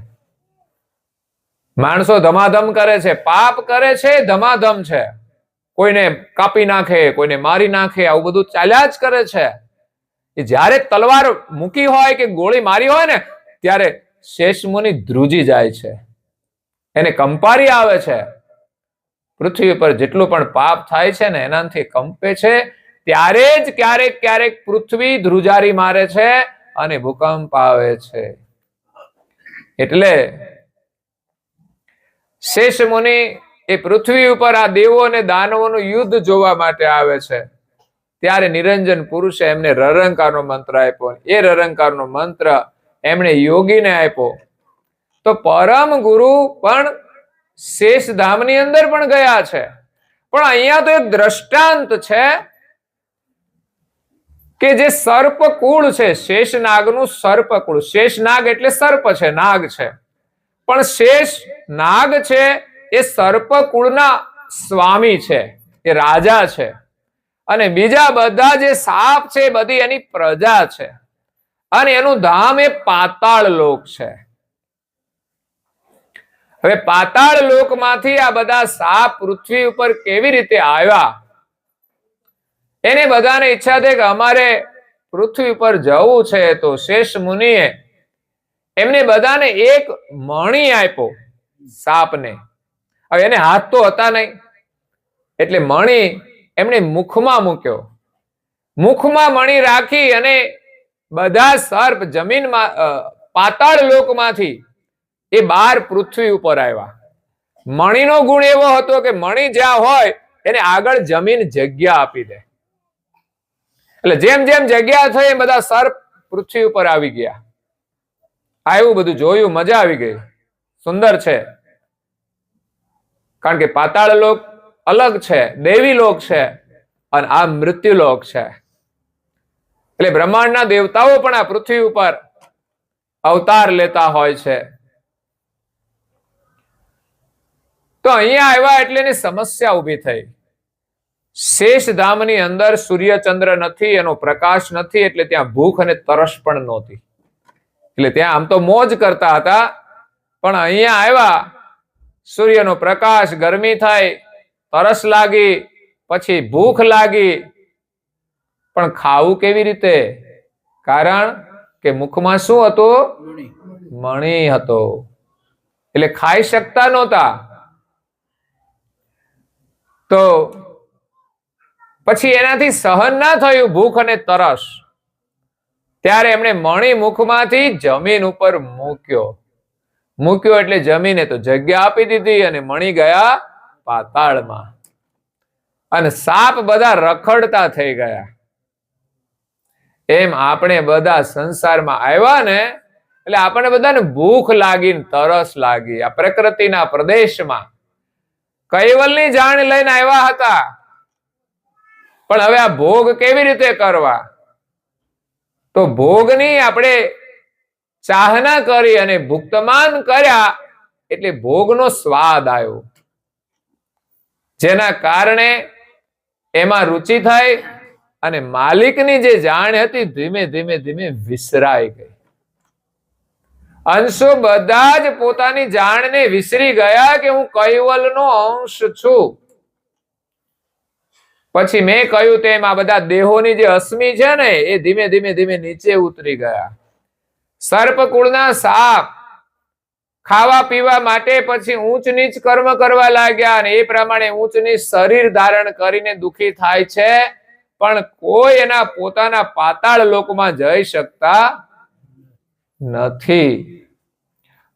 માણસો ધમાધમ કરે છે, પાપ કરે છે, ધમાધમ છે, કોઈને કાપી નાખે, કોઈને મારી નાખે, આવું બધું ચાલ્યા જ કરે છે. એ જ્યારે તલવાર મૂકી હોય કે ગોળી મારી હોય ને ત્યારે શેષ મુનિ ધ્રુજી જાય છે, એને કંપારી આવે છે. પૃથ્વી પર જેટલું પણ પાપ થાય છે ને એનાથી કંપે છે. ત્યારે જ ક્યારેક ક્યારેક પૃથ્વી ધ્રુજારી મારે છે અને ભૂકંપ આવે છે. એટલે શેષ મુનિ એ પૃથ્વી ઉપર આ દેવો અને દાનવોનું યુદ્ધ જોવા માટે આવે છે. ત્યારે નિરંજન પુરુષે એમને રરંકારનો મંત્ર આપ્યો. એ રરંકારનો મંત્ર એમણે યોગીને આપ્યો. તો પરમ ગુરુ પણ શેષ ધામની અંદર પણ ગયા છે. પણ અહીંયા તો એક દ્રષ્ટાંત છે કે જે સર્પકુળ છે, શેષનાગનું સર્પકુળ. શેષનાગ એટલે સર્પ છે, નાગ છે, પણ શેષ નાગ છે એ સર્પકુળના સ્વામી છે, એ રાજા છે. અને બીજા બધા જે સાપ છે બધી એની પ્રજા છે. અને એનું ધામ એ પાતાળ લોક છે. હવે પાતાળ લોકમાંથી આ બધા સાપ પૃથ્વી ઉપર કેવી રીતે આવ્યા? એને બધાને ઈચ્છા થઈ કે અમારે પૃથ્વી પર જવું છે. તો શેષ મુનિએ એમને બધાને એક મણી આપ્યો સાપને. હવે એને હાથ તો હતા નહીં, એટલે મણી એમણે મુખમાં મૂક્યો. મુખમાં મણી રાખી અને બધા સર્પ જમીનમાં પાતાળ લોકમાંથી એ બાર પૃથ્વી ઉપર આવ્યા. મણીનો ગુણ એવો હતો કે મણી જ્યાં હોય એને આગળ જમીન જગ્યા આપી દે. એટલે જેમ જેમ જગ્યા થઈ બધા સર્પ પૃથ્વી ઉપર આવી ગયા. આવ્યું બધું જોયું, મજા આવી ગઈ, સુંદર છે. કારણ કે પાતાળ લોક અલગ છે, દેવી લોક છે, અને આ મૃત્યુ લોક છે. એટલે બ્રહ્માંડના દેવતાઓ પણ આ પૃથ્વી ઉપર અવતાર લેતા હોય છે. તો અહીંયા આવ્યા એટલે એની સમસ્યા ઉભી થઈ. શેષ ધામની અંદર સૂર્ય ચંદ્ર નથી, એનો પ્રકાશ નથી, એટલે ત્યાં ભૂખ અને તરસ પણ નહોતી. એટલે ત્યાં આમ તો મોજ કરતા હતા, પણ અહીંયા આવ્યા, સૂર્યનો પ્રકાશ, ગરમી થઈ, તરસ લાગી, પછી ભૂખ લાગી, પણ ખાવું કેવી રીતે? કારણ કે મુખમાં શું હતું? મણી હતો, એટલે ખાઈ શકતા નહોતા. તો પછી એનાથી સહન ના થયું ભૂખ અને તરસ, ત્યારે એમણે મણી મુખમાંથી જમીન ઉપર મૂક્યો એટલે જમીને તો જગ્યા આપી દીધી અને મણી ગયા પાતાળમાં. અને સાપ બધા રખડતા થઈ ગયા. એમ આપણે બધા સંસારમાં આવ્યા ને, એટલે આપણને બધાને ભૂખ લાગી ને તરસ લાગી. આ પ્રકૃતિના પ્રદેશમાં કૈવલની જાણ લઈને આવ્યા હતા, પણ હવે આ ભોગ કેવી રીતે કરવા? તો ભોગની આપણે ચાહના કરી અને ભુક્તમાન કર્યા, એટલે ભોગનો સ્વાદ આવ્યો, જેના કારણે એમાં રુચિ થઈ અને માલિકની જે જાણ હતી ધીમે ધીમે ધીમે વિસરાઈ ગઈ. અંશો બધા જ પોતાની જાણને વિસરી ગયા કે હું કૈવલનો અંશ છું. પછી મેં કહ્યું તેમ આ બધા દેહોની જે અસ્મિ છે ને, એ ધીમે ધીમે ધીમે નીચે ઉતરી ગયા. સર્પકુળના સાપ ખાવા પીવા માટે પછી ઊંચ નીચ કર્મ કરવા લાગ્યા, અને એ પ્રમાણે ઊંચ નીચ શરીર ધારણ કરીને દુખી થાય છે, પણ કોઈ એના પોતાના પાતાળ લોકમાં જઈ શકતા નથી.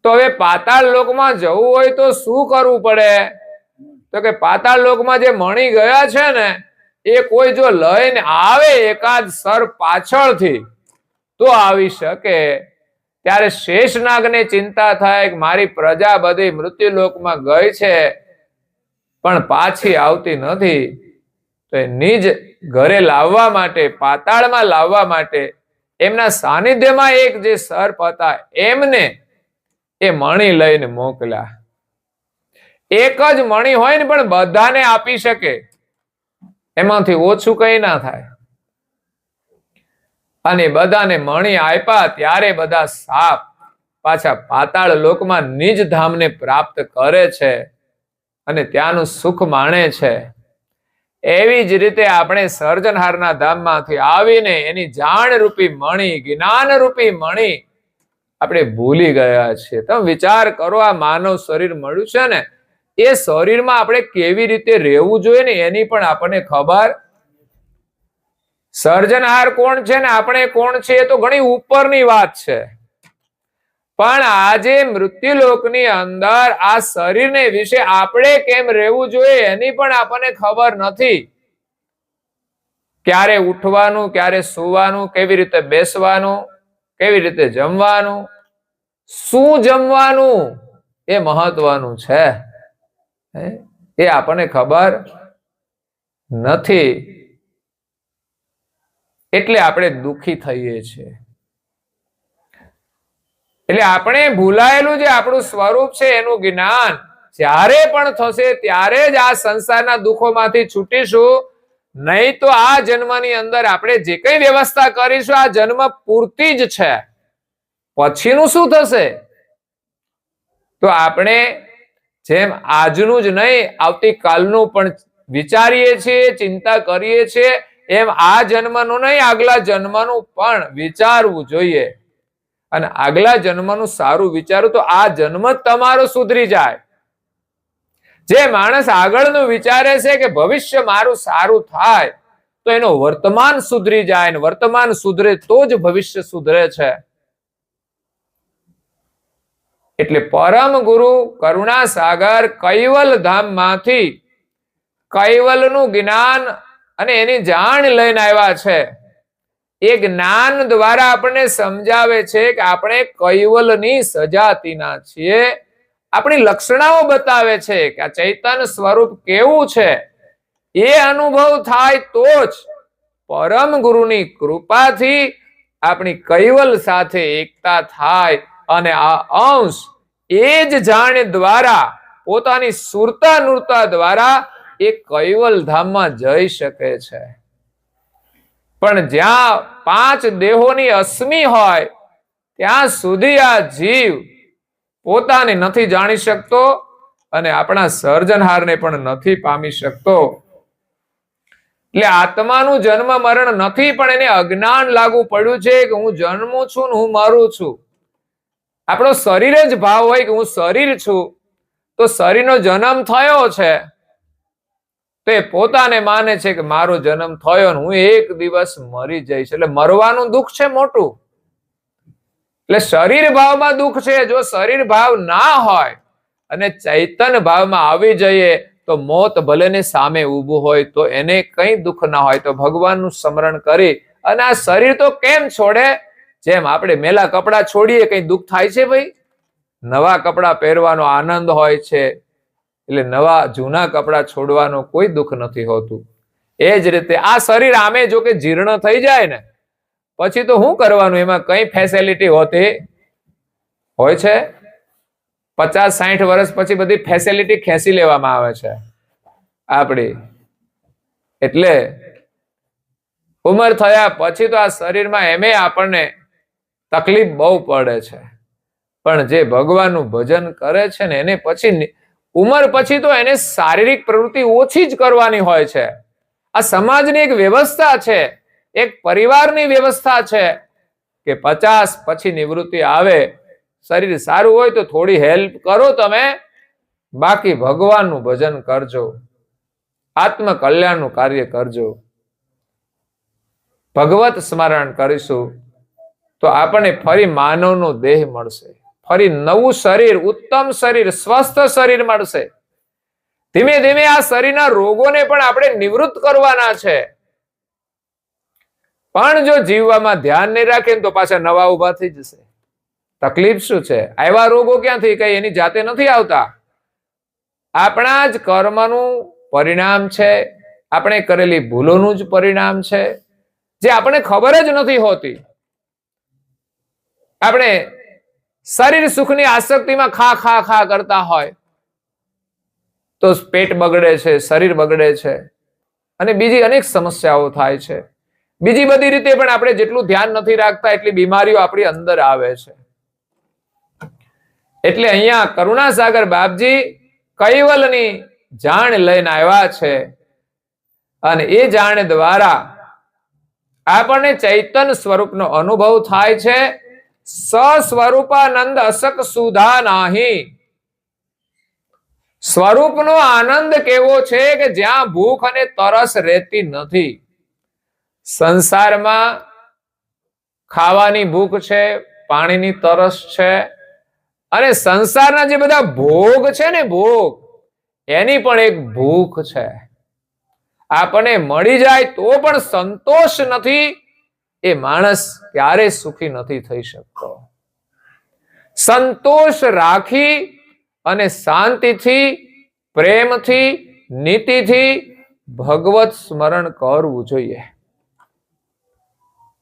તો હવે પાતાળ લોકમાં જવું હોય તો શું કરવું પડે? તો કે પાતાળ લોકમાં જે મણી ગયા છે ને, એ કોઈ જો લઈને આવે એકાદ સર પાછળથી તો આવી શકે. ત્યારે શેષનાગને ચિંતા થાય કે મારી પ્રજા બધી મૃત્યુલોકમાં ગઈ છે પણ પાછી આવતી નથી, તો નિજ ઘરે લાવવા માટે, પાતાળમાં લાવવા માટે એમના સાનિધ્યમાં એક જે સર્પ હતા એમને એ મણી લઈને મોકલ્યા. એક જ મણી હોય ને પણ બધાને આપી શકે, એમાંથી ઓછું કઈ ના થાય. અને બધાને મણી આપ્યા, ત્યારે બધા સાપ પાછા પાતાળ લોકમાં નિજ ધામને પ્રાપ્ત કરે છે અને ત્યાંનું સુખ માણે છે. એવી જ રીતે આપણે સર્જનહારના ધામમાંથી આવીને એની જાણ રૂપી મણી, જ્ઞાન રૂપી મણી આપણે ભૂલી ગયા છીએ. તમે વિચાર કરો, આ માનવ શરીર મળ્યું છે ને, એ શરીરમાં આપણે કેવી રીતે રહેવું જોઈએ ને એની પણ આપણને ખબર. સર્જનહાર કોણ છે ને આપણે કોણ છે એ તો ઘણી ઉપરની વાત છે, પણ આજે મૃત્યુલોકની અંદર આ શરીરને વિશે આપણે કેમ રહેવું જોઈએ એની પણ આપણને ખબર નથી. ક્યારે ઉઠવાનું, ક્યારે સુવાનું, કેવી રીતે બેસવાનું, કેવી રીતે જમવાનું, શું જમવાનું એ મહત્વનું છે, એ આપણને ખબર નથી. એટલે આપણે દુઃખી થઈએ છીએ. એટલે આપણે ભૂલાયેલું જે આપણું સ્વરૂપ છે એનું જ્ઞાન જ્યારે પણ થશે ત્યારે જ આ સંસારના દુઃખોમાંથી છૂટીશું. નહીં તો આ જન્મની અંદર આપણે જે કઈ વ્યવસ્થા કરીશું આ જન્મ પૂરતી જ છે, પછીનું શું થશે? તો આપણે જેમ આજનું જ નહીં આવતીકાલનું પણ વિચારીએ છીએ, ચિંતા કરીએ છીએ, એમ આ જન્મનું નહીં આગલા જન્મનું પણ વિચારવું જોઈએ. અને આગલા જન્મનું સારું વિચારું તો આ જન્મ જ તમારો સુધરી જાય. જે માણસ આગળનું વિચારે છે કે ભવિષ્ય મારું સારું થાય તો એનો વર્તમાન સુધરી જાય, ને વર્તમાન સુધરે તો જ ભવિષ્ય સુધરે છે. એટલે પરમ ગુરુ કરુણા સાગર કૈવલ ધામમાંથી કૈવલનું જ્ઞાન અને એની જાણ લઈને આવ્યા છે. એ જ્ઞાન દ્વારા આપણને સમજાવે છે કે આપણે કૈવલની સજાતિના છીએ. આપણી લક્ષણાઓ બતાવે છે કે આ ચૈતન્ય સ્વરૂપ કેવું છે. એ અનુભવ થાય તો જ પરમ ગુરુની કૃપાથી આપણી કૈવલ સાથે એકતા થાય અને આ અંશ એ જ જાણ દ્વારા પોતાની સુરતા નૂરતા દ્વારા એ કૈવલ ધામમાં જઈ શકે છે. પણ જ્યાં 5 દેહોની અસ્મિ હોય ત્યાં સુધી આ જીવ પોતાને નથી જાણી શકતો અને આપણા સર્જનહારને પણ નથી પામી શકતો. એટલે આત્માનું જન્મ મરણ નથી, પણ એને અજ્ઞાન લાગુ પડ્યું છે કે હું જન્મું છું ને હું મરું છું. આપણો શરીર જ ભાવ હોય કે હું શરીર છું, તો શરીરનો જન્મ થયો છે તો એ પોતાને માને છે કે મારો જન્મ થયો ને હું એક દિવસ મરી જઈશ. એટલે મરવાનું દુઃખ છે મોટું. એટલે શરીર ભાવમાં દુઃખ છે. જો શરીર ભાવ ના હોય અને ચૈતન્ય ભાવમાં આવી જઈએ તો મોત ભલે ને સામે ઊભું હોય તો એને કઈ દુઃખ ના હોય. તો ભગવાનનું સ્મરણ કરી અને આ શરીર તો કેમ છોડે? જેમ આપણે મેલા કપડા છોડીએ કઈ દુઃખ થાય છે ભાઈ? નવા કપડા પહેરવાનો આનંદ હોય છે, એટલે નવા જૂના કપડા છોડવાનો કોઈ દુઃખ નથી હોતું. એ જ રીતે આ શરીર આમે જો કે જીર્ણ થઈ જાય ને પછી તો શું કરવાનું? એમાં કઈ ફેસિલિટી હોતી હોય છે? 50-60 વર્ષ પછી બધી ફેસિલિટી ખેંચી લેવામાં આવે છે આપણી. એટલે ઉંમર થયા પછી તો આ શરીરમાં એમે આપણને તકલીફ બહુ પડે છે. પણ જે ભગવાનનું ભજન કરે છે ને એને પછી ઉંમર પછી તો એને શારીરિક પ્રવૃત્તિ ઓછી જ કરવાની હોય છે. આ સમાજની એક વ્યવસ્થા છે, એક પરિવારની વ્યવસ્થા છે કે 50 પછી નિવૃત્તિ આવે. શરીર સારું હોય તો થોડી હેલ્પ કરો તમે, બાકી ભગવાનનું ભજન કરજો, આત્મ કલ્યાણનું કાર્ય કરજો. ભગવત સ્મરણ કરીશું તો આપણને ફરી માનવનો દેહ મળશે, ફરી નવું શરીર, ઉત્તમ શરીર, સ્વસ્થ શરીર મળશે. ધીમે ધીમે આ શરીરના રોગોને પણ આપણે નિવૃત્ત કરવાના છે. પણ જો જીવવામાં ધ્યાન નહીં રાખે તો પાછા નવા ઉભા થઈ જશે. તકલીફ શું છે? આવા રોગો ક્યાંથી? કઈ એની જાતે નથી આવતા. આપણા જ કર્મનું પરિણામ છે, આપણે કરેલી ભૂલોનું જ પરિણામ છે, જે આપણને ખબર જ નથી હોતી. આપણે શરીર સુખની આસક્તિમાં ખા ખા ખા કરતા હોય તો પેટ બગડે છે, શરીર બગડે છે અને બીજી અનેક સમસ્યાઓ થાય છે. બીજી બધી રીતે પણ આપણે જેટલું ધ્યાન નથી રાખતા એટલી બીમારીઓ આપણી અંદર આવે છે. એટલે અહીંયા કરુણાસાગર બાપજી કૈવલની જાણ લઈને આવ્યા છે અને એ જાણ દ્વારા આપણને ચૈતન્ય સ્વરૂપનો અનુભવ થાય છે. સ્વસ્વરૂપાનંદ અસક સુધા નાહી. સ્વરૂપનો આનંદ કેવો છે કે જ્યાં ભૂખ અને તરસ રહેતી નથી. સંસારમાં ખાવાની ભૂખ છે, પાણીની તરસ છે અને સંસારના જે બધા ભોગ છે ને, ભોગ એની પણ એક ભૂખ છે. આપણને મળી જાય તો પણ સંતોષ નથી. એ માણસ ક્યારે સુખી નથી થઈ શકતો. સંતોષ રાખી અને શાંતિથી, પ્રેમથી, નીતિથી ભગવત સ્મરણ કરવું જોઈએ.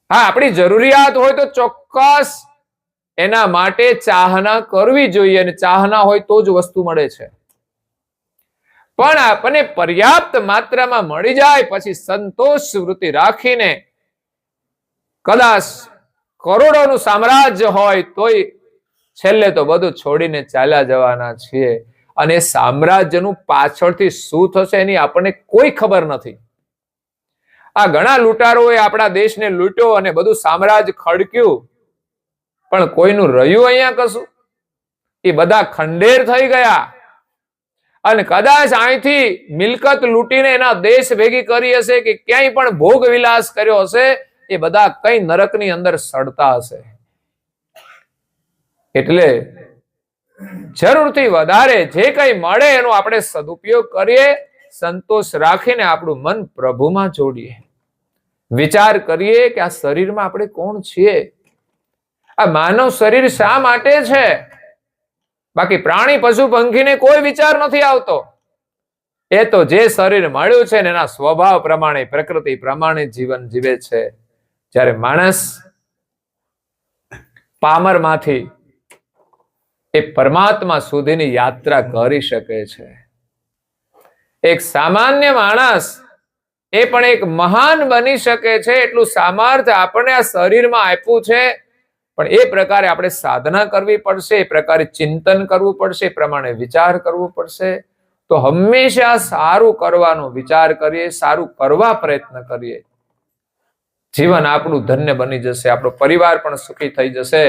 હા, આપણી જરૂરિયાત હોય તો ચોક્કસ એના માટે ચાહના કરવી જોઈએ, અને ચાહના હોય તો જ વસ્તુ મળે છે. પણ આપણને પર્યાપ્ત માત્રામાં મળી જાય પછી સંતોષ વૃત્તિ રાખીને કદાચ કરોડોનું સામ્રાજ્ય હોય તોય છેલ્લે તો બધું છોડીને ચાલ્યા જવાના છીએ. અને સામ્રાજ્યનું પાછળથી શું થશે એની આપણને કોઈ ખબર નથી. આ ઘણા લૂંટારોએ આપણા દેશને લૂંટ્યો અને બધું સામ્રાજ્ય ખડક્યું, પણ કોઈનું રહ્યું અહીંયા કશું? એ બધા ખંડેર થઈ ગયા. અને કદાચ અહીંથી મિલકત લૂંટીને એના દેશ ભેગી કરી હશે કે ક્યાંય પણ ભોગ વિલાસ કર્યો હશે, એ બધા કઈ નરકની અંદર સડતા હશે. એટલે જરૂરથી વધારે જે કઈ મળે એનો આપણે સદુપયોગ કરીએ, સંતોષ રાખીને આપણું મન પ્રભુમાં જોડીએ. વિચાર કરીએ કે આ શરીરમાં આપણે કોણ છીએ, આ માનવ શરીર શા માટે છે. બાકી પ્રાણી પશુ પંખીને કોઈ વિચાર નથી આવતો. એ તો જે શરીર મળ્યું છે ને એના સ્વભાવ પ્રમાણે પ્રકૃતિ પ્રમાણે જીવન જીવે છે. જ્યારે માણસ પામરમાંથી એ પરમાત્મા સુધીની યાત્રા કરી શકે છે. એક સામાન્ય માણસ એ પણ એક મહાન બની શકે છે. એટલું સામર્થ્ય આપણને આ શરીરમાં આપ્યું છે. પણ એ પ્રકારે આપણે સાધના કરવી પડશે, એ પ્રકારે ચિંતન કરવું પડશે, એ પ્રમાણે વિચાર કરવો પડશે. તો હંમેશા સારું કરવાનો વિચાર કરીએ, સારું કરવા પ્રયત્ન કરીએ. જીવન આપણું ધન્ય બની જશે, આપણો પરિવાર પણ સુખી થઈ જશે.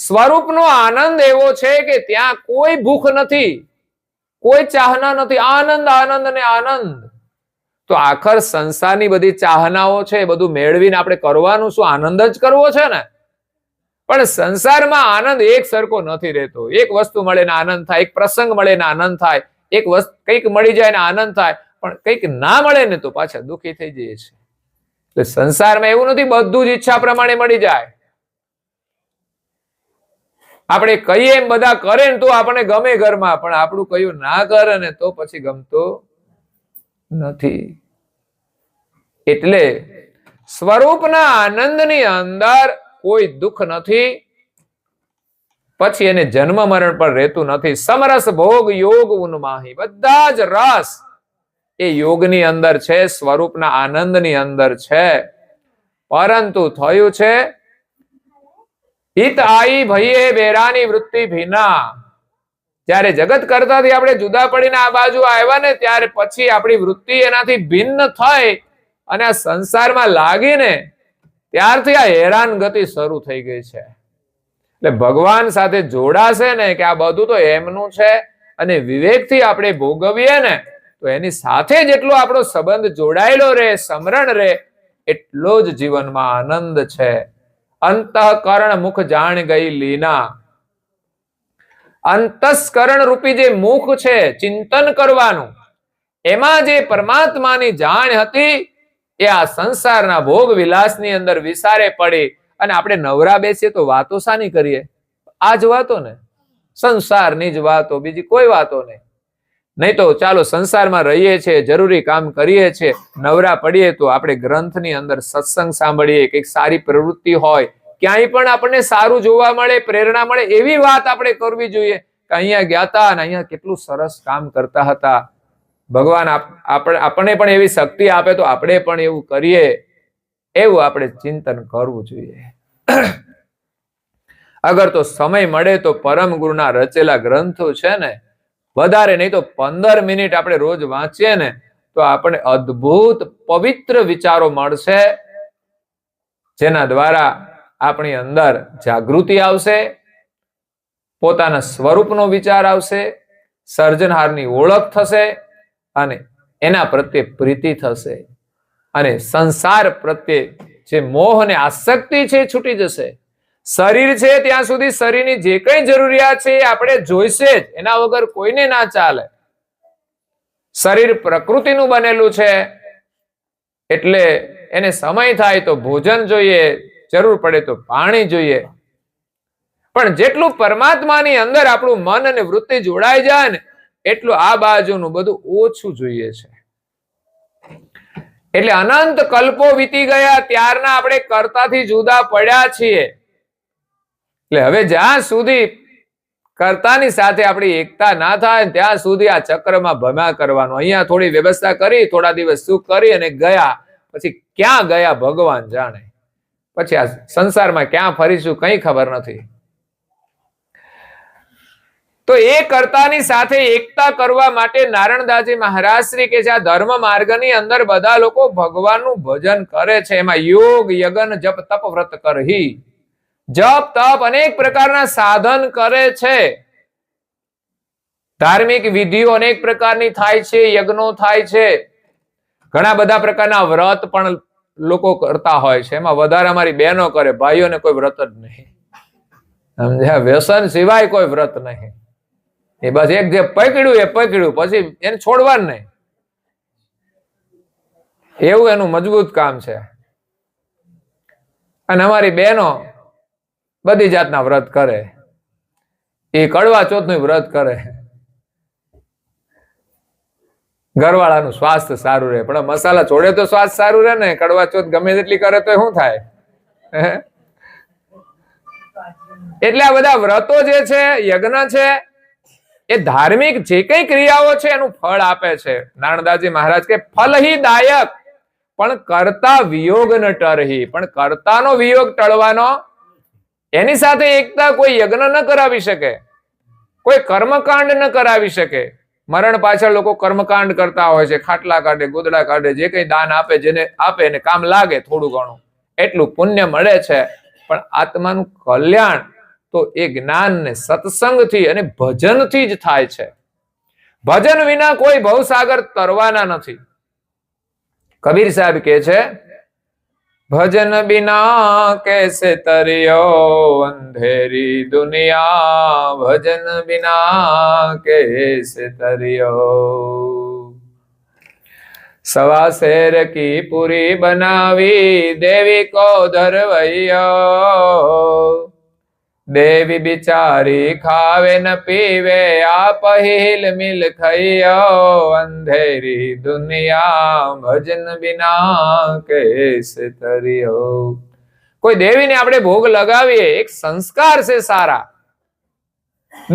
સ્વરૂપનો આનંદ એવો છે કે ત્યાં કોઈ ભૂખ નથી, કોઈ ચાહના નથી. આનંદ આનંદ ને આનંદ. તો આખર સંસારની બધી ચાહનાઓ છે, બધું મેળવીને આપણે કરવાનું શું? આનંદ જ કરવો છે ને. પણ સંસારમાં આનંદ એક સરખો નથી રહેતો. એક વસ્તુ મળે ને આનંદ થાય, એક પ્રસંગ મળે ને આનંદ થાય, એક વસ્તુ કંઈક મળી જાય ને આનંદ થાય, પણ કંઈક ના મળે ને તો પાછા દુઃખી થઈ જઈએ છે. એટલે સંસારમાં એવું નથી બધું જ ઈચ્છા પ્રમાણે મળી જાય. આપણે કહીએ એમ બધા કરે ને તો આપણને ગમે ઘરમાં, પણ આપણું કયું ના કરે ને તો પછી ગમતું નથી. એટલે સ્વરૂપના આનંદની અંદર કોઈ દુઃખ નથી. પછી એને જન્મ મરણ પણ રહેતું નથી. સમરસ ભોગ યોગ ઉન્માહી. બધા જ રસ એ યોગની અંદર છે, સ્વરૂપના આનંદની અંદર છે. પરંતુ થયું છે હિત આઈ ભયે બેરાની વૃત્તિ ભીના. જ્યારે જગત કરતાથી આપણે જુદા પડીને આ બાજુ આવ્યા ને ત્યારે પછી આપણી વૃત્તિ એનાથી ભિન્ન થઈ અને આ સંસારમાં લાગીને ત્યારથી આ હેરાન ગતિ શરૂ થઈ ગઈ છે. એટલે ભગવાન સાથે જોડાશે ને કે આ બધું તો એમનું છે અને વિવેકથી આપણે ભોગવીએ ને તો એની સાથે જેટલો આપણો સંબંધ જોડાયેલો રહે, સમરણ રહે, એટલો જ જીવનમાં આનંદ છે. અંતઃકરણ મુખ જાણ ગઈ લીના. અંતસ્કરણ રૂપી જે મુખ છે ચિંતન કરવાનું, એમાં જે પરમાત્માની જાણ હતી એ આ સંસારના ભોગ વિલાસની અંદર વિસારે પડી. અને આપણે નવરા બેસીએ તો વાતો શાની કરીએ? આ જ વાતો ને, સંસારની જ વાતો, બીજી કોઈ વાતો નહીં. નહીં તો ચાલો સંસારમાં રહીએ છીએ, જરૂરી કામ કરીએ છીએ, નવરા પડીએ તો આપણે ગ્રંથની અંદર સત્સંગ સાંભળીએ, કંઈક સારી પ્રવૃત્તિ હોય, ક્યાંય પણ આપણને સારું જોવા મળે, પ્રેરણા મળે, એવી વાત આપણે કરવી જોઈએ કે અહીંયા ગયા હતા અને અહીંયા કેટલું સરસ કામ કરતા હતા. ભગવાન આપણને પણ એવી શક્તિ આપે તો આપણે પણ એવું કરીએ, એવું આપણે ચિંતન કરવું જોઈએ. અગર તો સમય મળે તો પરમ ગુરુના રચેલા ગ્રંથો છે ને, વધારે નહીં તો 15 મિનિટ આપણે રોજ વાંચીએ ને તો આપણે અદ્ભુત પવિત્ર વિચારો મળશે, જેના દ્વારા આપણી અંદર જાગૃતિ આવશે, પોતાના સ્વરૂપનો વિચાર આવશે, સર્જનહારની ઓળખ થશે અને એના પ્રત્યે પ્રીતિ થશે અને સંસાર પ્રત્યે જે મોહ અને આસક્તિ છે છૂટી જશે. શરીર છે ત્યાં સુધી શરીરની જે કઈ જરૂરિયાત છે એ આપણે જોઈશે જ, એના વગર કોઈને ના ચાલે. શરીર પ્રકૃતિનું બનેલું છે એટલે એને સમય થાય તો ભોજન જોઈએ, જરૂર પડે તો પાણી જોઈએ. પણ જેટલું પરમાત્માની અંદર આપણું મન અને વૃત્તિ જોડાઈ જાય ને એટલું આ બાજુનું બધું ઓછું જોઈએ છે. એટલે અનંત કલ્પો વીતી ગયા ત્યારના આપણે કર્તાથી જુદા પડ્યા છીએ. એટલે હવે જ્યાં સુધી કર્તાની સાથે આપણી એકતા ના થાય ત્યાં સુધી આ ચક્રમાં ભમ્યા કરવાનું. અહીંયા થોડી વ્યવસ્થા કરી, થોડા દિવસ સુખ કરી અને ગયા, પછી ક્યાં ગયા ભગવાન જાણે. પછી આ સંસારમાં ક્યાં ફરીશું કઈ ખબર નથી. તો એ કર્તાની સાથે એકતા કરવા માટે નારણદાસજી મહારાજ શ્રી કે છે આ ધર્મ માર્ગની અંદર બધા લોકો ભગવાનનું ભજન કરે છે. એમાં યોગ યજ્ઞ જપ તપ વ્રત કરહી, જપ તપ અનેક પ્રકારના સાધન કરે છે. ધાર્મિક વિધિઓ અનેક પ્રકારની થાય છે, યજ્ઞો થાય છે, ઘણા બધા પ્રકારના વ્રત પણ લોકો કરતા હોય છે. એમાં વધારે અમારી બહેનો કરે, ભાઈઓને કોઈ વ્રત જ નહીં. સમજ્યા? વ્યસન સિવાય કોઈ વ્રત નહીં. એ બસ એક જે પકડ્યું એ પકડ્યું, પછી એને છોડવાનું નહીં, એવું એનું મજબૂત કામ છે. અને અમારી બહેનો બધી જાતના વ્રત કરે, એ કડવા ચોથનું વ્રત કરે, ઘરવાળાનું સ્વાસ્થ્ય સારું રહે. પણ મસાલા છોડે તો સ્વાસ્થ્ય સારું રહે ને, કડવા ચોથ ગમે તેટલી કરે તો શું થાય? એટલે આ બધા વ્રતો જે છે, યજ્ઞ છે, એ ધાર્મિક જે કઈ ક્રિયાઓ છે એનું ફળ આપે છે. નારણદાસજી મહારાજ કે ફલ હી દાયક પણ કરતા વિયોગ ન ટરહી. પણ કરતાનો વિયોગ ટળવાનો, એની સાથે એકતા કોઈ યજ્ઞ ન કરાવી શકે, કોઈ કર્મકાંડ ન કરાવી શકે. મરણ પાછળ લોકો કર્મકાંડ કરતા હોય છે, ખાટલા કાઢે, ગોદડા કાઢે, જે કઈ દાન આપે, જેને આપે એને કામ લાગે થોડું ઘણું, એટલું પુણ્ય મળે છે. પણ આત્માનું કલ્યાણ તો એ જ્ઞાન ને સત્સંગથી અને ભજનથી જ થાય છે. ભજન વિના કોઈ ભવસાગર તરવાના નથી. કબીર સાહેબ કહે છે, ભજન બિના कैसे તર્યો અંધેરી દુનિયા, ભજન બિના कैसे તર્યો. સવા શેર કી પૂરી બનાવી દેવી કો ધરવૈયો, દેવી બિચારી ખાવે ન પીવે આપ હિલ મિલ ખૈયો, અંધેરી દુનિયા ભજન બિના कैसे તર્યો. કોઈ દેવીને આપણે ભોગ લગાવીએ, એક સંસ્કાર છે સારા.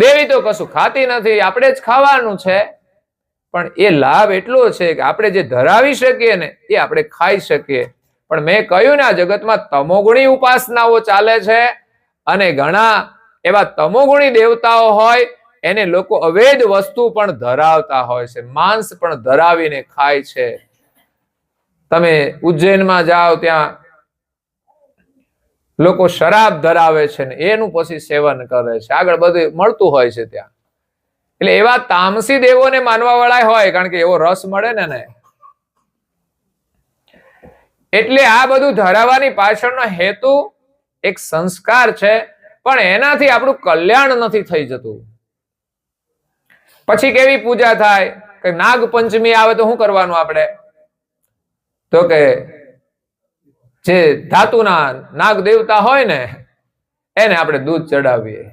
દેવી તો કશું ખાતી નથી, આપણે જ ખાવાનું છે. પણ એ લાભ એટલો છે કે આપણે જે ધરાવી શકીએ ને એ આપણે ખાઈ શકીએ. પણ મેં કહ્યું ને, આ જગતમાં તમોગુણી ઉપાસનાઓ ચાલે છે, અને ઘણા એવા તમોગુણી દેવતાઓ હોય, એને લોકો અવૈધ વસ્તુ પણ ધરાવતા હોય છે, માંસ પણ ધરાવીને ખાય છે. તમે ઉજ્જૈનમાં જાઓ, ત્યાં લોકો શરાબ ધરાવે છે ને એનું પછી સેવન કરે છે, આગળ બધું મળતું હોય છે ત્યાં. એટલે એવા તામસી દેવોને માનવા વાળા હોય, કારણ કે એવો રસ મળે ને. એટલે આ બધું ધરાવવાની પાછળનો હેતુ એક સંસ્કાર છે, પણ એનાથી આપણું કલ્યાણ નથી થઈ જતું. પછી કેવી પૂજા થાય કે નાગ પંચમી આવે તો શું કરવાનું આપણે? તો કે જે ધાતુના નાગ દેવતા હોય ને એને આપણે દૂધ ચડાવીએ.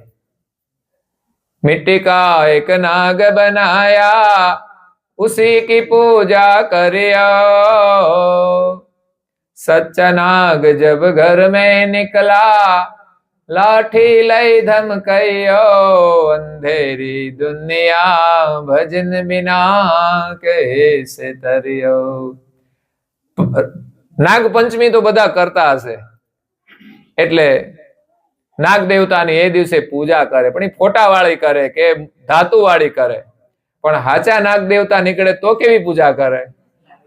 मिट्टी का एक नाग बनाया उसी की पूजा करियो, सच्चा नाग जब घर में निकला लाठी लई धमकैयो, अंधेरी दुनिया भजन बिना कैसे तरियो. નાગ પંચમી તો બધા કરતા હશે, એટલે નાગ દેવતાની એ દિવસે પૂજા કરે, પણ એ ફોટા વાળી કરે કે ધાતુ વાળી કરે. પણ હાચા નાગ દેવતા નીકળે તો કેવી પૂજા કરે?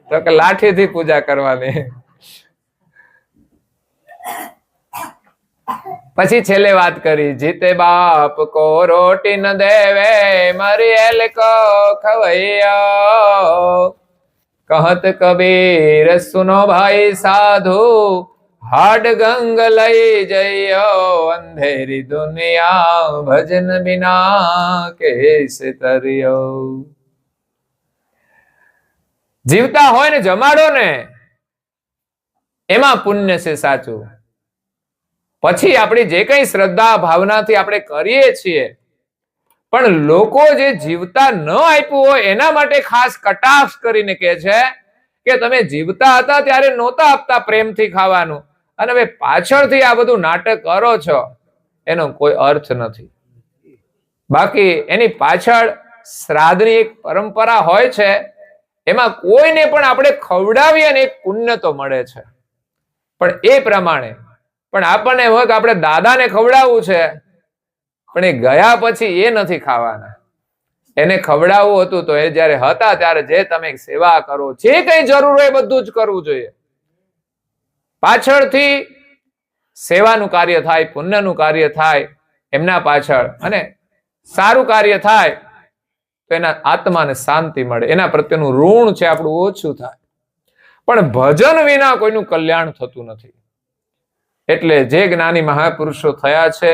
તો કે લાઠીથી પૂજા કરવાની. પછી છેલ્લે વાત કરી, જીતે બાપ કો રોટી ન દેવે મરિયેલ કો ખવૈયો, कहत कबीर सुनो भाई साधु हाड गंग लई जइयो, अंधेरी दुनिया भजन बिना कैसे तरियो. જીવતા હોય ને જમાડો ને, એમાં પુણ્ય છે સાચું. પછી આપણી જે કઈ શ્રદ્ધા ભાવનાથી આપણે કરીએ છીએ, પણ લોકો જે જીવતા ન આપ્યું હોય એના માટે ખાસ કટાક્ષ કરીને કહે છે કે તમે જીવતા હતા ત્યારે નહોતા આપતા પ્રેમથી ખાવાનું, અને હવે પાછળથી આ બધું નાટક કરો છો, એનો કોઈ અર્થ નથી. બાકી એની પાછળ શ્રાદ્ધની એક પરંપરા હોય છે, એમાં કોઈને પણ આપણે ખવડાવીએ ને એક પુણ્ય તો મળે છે. પણ એ પ્રમાણે પણ આપણને હોય કે આપણે દાદાને ખવડાવવું છે, પણ એ ગયા પછી એ નથી ખાવાના. એને ખવડાવવું હતું તો એ જયારે હતા ત્યારે જે તમે સેવા કરો, જે કઈ જરૂર હોય બધું જ કરવું જોઈએ. પાછળથી સેવાનું કાર્ય થાય, પુણ્યનું કાર્ય થાય એમના પાછળ, અને સારું કાર્ય થાય તો એના આત્માને શાંતિ મળે, એના પ્રત્યેનું ઋણ છે આપણું ઓછું થાય. પણ ભજન વિના કોઈનું કલ્યાણ થતું નથી. એટલે જે જ્ઞાની મહાપુરુષો થયા છે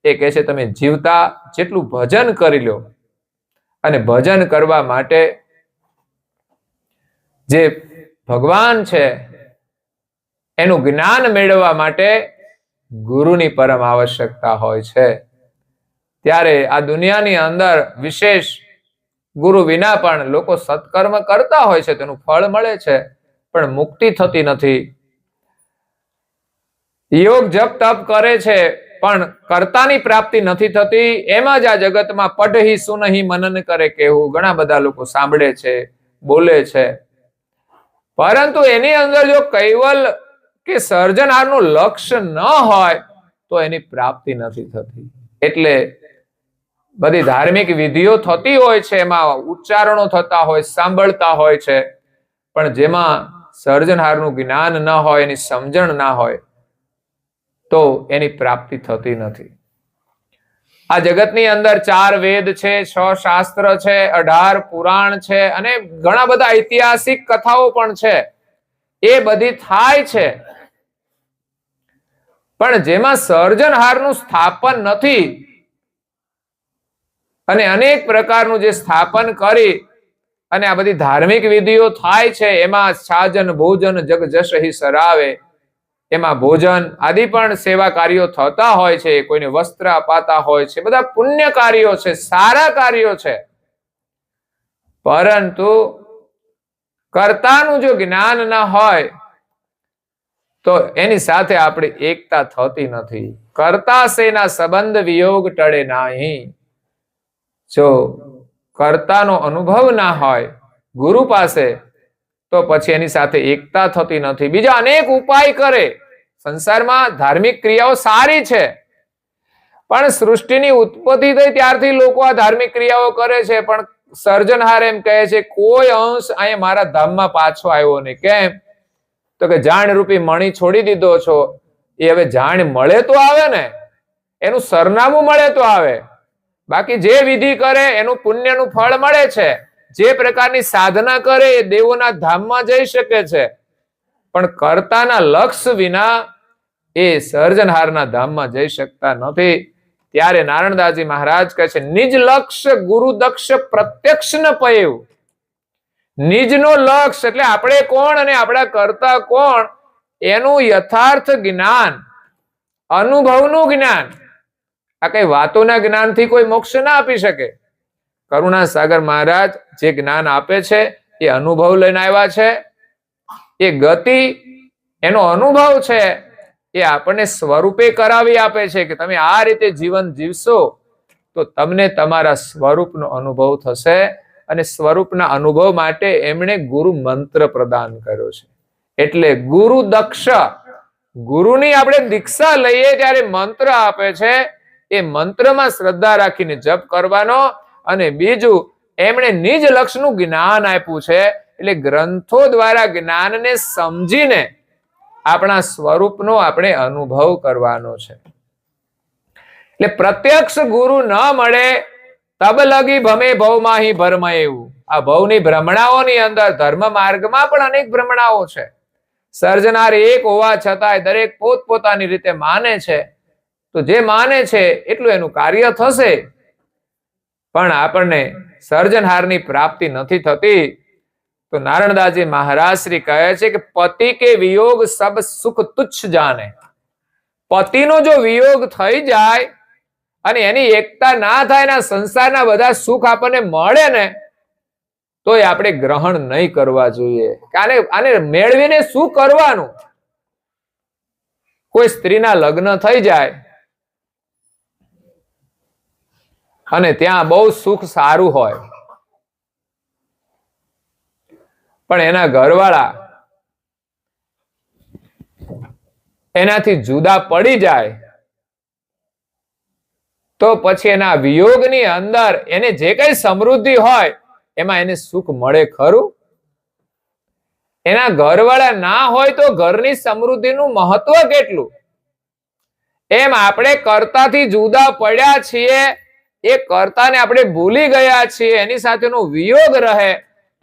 એ કહે છે તમે જીવતા જેટલું ભજન કરી લો, અને ભજન કરવા માટે જે ભગવાન છે એનું જ્ઞાન મેળવવા માટે ગુરુની પરમ આવશ્યકતા હોય છે. ત્યારે આ દુનિયાની અંદર વિશેષ ગુરુ વિના પણ લોકો સત્કર્મ કરતા હોય છે, તેનું ફળ મળે છે, પણ મુક્તિ થતી નથી. યોગ જપ તપ કરે છે પણ કર્તાની પ્રાપ્તિ નથી થતી. એમાં જ આ જગતમાં પઢહી સુનહી મનન કરે કેવું ઘણા બધા લોકો સાંભળે છે, બોલે છે, પરંતુ એની અંદર જો કૈવલ કે સર્જનહારનું લક્ષ્ય ન હોય તો એની પ્રાપ્તિ નથી થતી. એટલે બધી ધાર્મિક વિધિઓ થતી હોય છે, એમાં ઉચ્ચારણો થતા હોય, સાંભળતા હોય છે, પણ જેમાં સર્જનહારનું જ્ઞાન ન હોય, એની સમજણ ના હોય તો એની પ્રાપ્તિ થતી નથી. આ જગતની અંદર 4 વેદ છે, 6 શાસ્ત્ર છે, 18 પુરાણ છે અને ઘણા બધા ઐતિહાસિક કથાઓ પણ છે. એ બધી થાય છે, પણ જેમાં સર્જનહારનું સ્થાપન નથી અને અનેક પ્રકારનું જે સ્થાપન કરી અને આ બધી ધાર્મિક વિધિઓ થાય છે, એમાં સાજન ભોજન જગ જશહી સરાવે, એમાં ભોજન આદિ પણ સેવા કાર્યો થતા હોય છે, કોઈને વસ્ત્ર અપાતા હોય છે, બધા પુણ્ય કાર્યો છે, સારા કાર્યો છે, પરંતુ કર્તાનું જો જ્ઞાન ન હોય તો એની સાથે આપણી એકતા થતી નથી. કર્તા સેના સંબંધ વિયોગ ટળે નાહી. જો કર્તાનો અનુભવ ના હોય ગુરુ પાસે તો પછી એની સાથે એકતા થતી નથી. બીજા અનેક ઉપાય કરે, સંસારમાં ધાર્મિક ક્રિયાઓ સારી છે, પણ સૃષ્ટિની ઉત્પત્તિ થઈ ત્યારથી લોકો આ ધાર્મિક ક્રિયાઓ કરે છે, પણ સર્જનહાર એમ કહે છે કોઈ અંશ અહીંયા મારા ધામમાં પાછો આવ્યો નહીં. કેમ? તો કે જાણ રૂપી મણી છોડી દીધો છો. એ હવે જાણ મળે તો આવે ને, એનું સરનામું મળે તો આવે. બાકી જે વિધિ કરે એનું પુણ્યનું ફળ મળે છે, જે પ્રકારની સાધના કરે એ દેવોના ધામમાં જઈ શકે છે, પણ કર્તાના લક્ષ્ય વિના એ સર્જનહારના ધામમાં જઈ શકતા નથી. ત્યારે નારણદાસજી મહારાજ કહે છે નિજ લક્ષ્ય ગુરુ દક્ષ પ્રત્યક્ષ ન પયેવું. નિજનો લક્ષ્ય એટલે આપણે કોણ અને આપણા કર્તા કોણ એનું યથાર્થ જ્ઞાન, અનુભવનું જ્ઞાન. આ કઈ વાતોના જ્ઞાનથી કોઈ મોક્ષ ના આપી શકે. કરુણા સાગર મહારાજ જે જ્ઞાન આપે છે એ અનુભવ લઈને આવ્યા છે. એ ગતિ, એનો અનુભવ છે, એ આપણને સ્વરૂપે કરાવી આપે છે કે તમે આ રીતે જીવન જીવશો તો તમને તમારા સ્વરૂપનો અનુભવ થશે. અને સ્વરૂપના અનુભવ માટે એમણે ગુરુ મંત્ર પ્રદાન કર્યો છે. એટલે ગુરુ દક્ષ, ગુરુની આપણે દીક્ષા લઈએ ત્યારે મંત્ર આપે છે, એ મંત્રમાં શ્રદ્ધા રાખીને જપ કરવાનો. અને બીજું એમણે નિજ લક્ષનું જ્ઞાન આપ્યું છે, એટલે ગ્રંથો દ્વારા જ્ઞાનને સમજીને આપણા સ્વરૂપનો આપણે અનુભવ કરવાનો છે. એટલે પ્રત્યક્ષ ગુરુ ન મળે તબ લગી ભમે ભવમાહી ભરમ એવું. આ ભવની ભ્રમણાઓની અંદર ધર્મ માર્ગમાં પણ અનેક ભ્રમણાઓ છે. સર્જનાર એક હોવા છતાંય દરેક પોતપોતાની રીતે માને છે, તો જે માને છે એટલું એનું કાર્ય થશે, પણ આપણને સર્જનહારની પ્રાપ્તિ નથી થતી. તો નારણદાસજી મહારાજ શ્રી કહે છે કે પતિ કે વિયોગ સબ સુખ તુચ્છ જાને. પતિનો જો વિયોગ થઈ જાય અને એની એકતા ના થાય ને સંસારના બધા સુખ આપણને મળે ને તો એ આપણે ગ્રહણ નહીં કરવા જોઈએ. આને મેળવીને શું કરવાનું? કોઈ સ્ત્રીના લગ્ન થઈ જાય અને ત્યાં બહુ સુખ સારું હોય, પણ એના ઘરવાળા એનાથી જુદા પડી જાય તો પછી એના વિયોગની અંદર એને જે કઈ સમૃદ્ધિ હોય એમાં એને સુખ મળે ખરું? એના ઘરવાળા ના હોય તો ઘરની સમૃદ્ધિનું મહત્વ કેટલું? એમ આપણે કર્તાથી જુદા પડ્યા છીએ, એ કર્તાને આપણે ભૂલી ગયા છીએ, એની સાથેનો વિયોગ રહે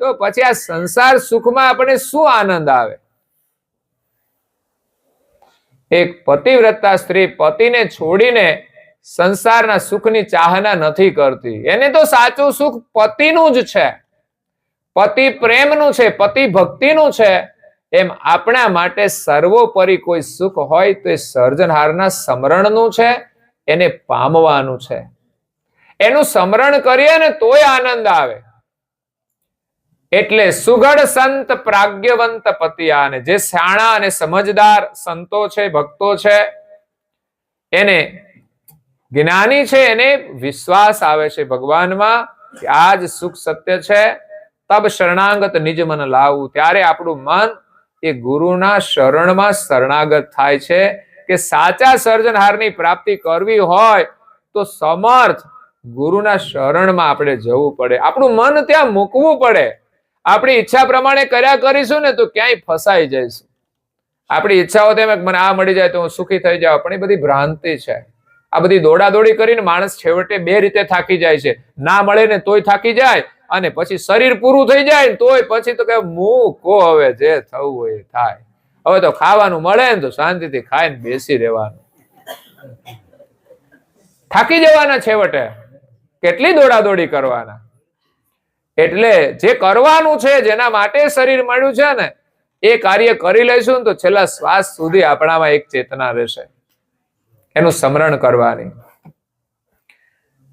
તો પછી આ સંસાર સુખમાં આપણે શું આનંદ આવે? એક પતિવ્રતા સ્ત્રી પતિને છોડીને સંસારના સુખની ચાહના નથી કરતી. એને તો સાચું સુખ પતિનું જ છે, પતિ પ્રેમનું છે, પતિ ભક્તિનું છે. એમ આપણા માટે સર્વોપરી કોઈ સુખ હોય તો એ સર્જનહારના સ્મરણનું છે, એને પામવાનું છે. એનું સ્મરણ કરીએ ને તોય આનંદ આવે. એટલે સુગઢ સંત પ્રાજ્ઞવંત પતિયાને, જે શાણા અને સમજદાર સંતો છે, ભક્તો છે, એને જ્ઞાની છે, એને વિશ્વાસ આવે છે ભગવાનમાં કે આ જ સુખ સત્ય છે. તબ શરણાગત નિજ મન લાવું, ત્યારે આપણું મન એ ગુરુના શરણમાં શરણાગત થાય છે. કે સાચા સર્જનહારની પ્રાપ્તિ કરવી હોય તો સમર્થ ગુરુના શરણમાં આપણે જવું પડે, આપણું મન ત્યાં મૂકવું પડે. આપણી ઈચ્છા પ્રમાણે કર્યા કરીશું ને તો ક્યાંય ફસાઈ જઈશું. આપણી ઈચ્છાઓ તેમ મને આ મળી જાય તો હું સુખી થઈ જાઉં, પણ એ બધી ભ્રાંતિ છે. આ બધી દોડાદોડી કરીને માણસ છેવટે બે રીતે થાકી જાય છે. ના મળે ને તોય થાકી જાય, અને પછી શરીર પૂરું થઈ જાય તોય પછી તો કે મૂકો હવે જે થવું હોય એ થાય. હવે તો ખાવાનું મળે ને તો શાંતિથી ખાઈને બેસી રહેવાનું. થાકી જવાના છેવટે, કેટલી દોડાદોડી કરવાના. એટલે જે કરવાનું છે, જેના માટે શરીર મળ્યું છે ને, એ કાર્ય કરી લઈશું ને તો છેલ્લા શ્વાસ સુધી આપણામાં એક ચેતના રહેશે, એનું સ્મરણ કરવાની.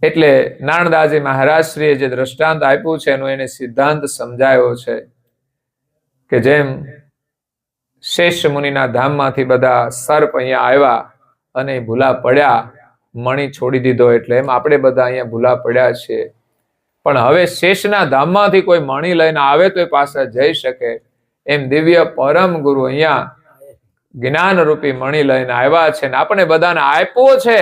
એટલે નારણદાસજી મહારાજશ્રીએ જે દ્રષ્ટાંત આપ્યું છે એનો એને સિદ્ધાંત સમજાયો છે કે જેમ શેષ મુનિના ધામમાંથી બધા સર્પ અહીંયા આવ્યા અને ભૂલા પડ્યા, મણી છોડી દીધો, એટલે એમ આપણે બધા અહીંયા ભૂલા પડ્યા છીએ. પણ હવે શેષના ધામમાંથી કોઈ મણી લઈને આવે તો એ પાછા જઈ શકે. એમ દિવ્ય પરમ ગુરુ અહીંયા જ્ઞાન રૂપી મણી લઈને આવ્યા છે ને આપણે બધાને આપ્યો છે,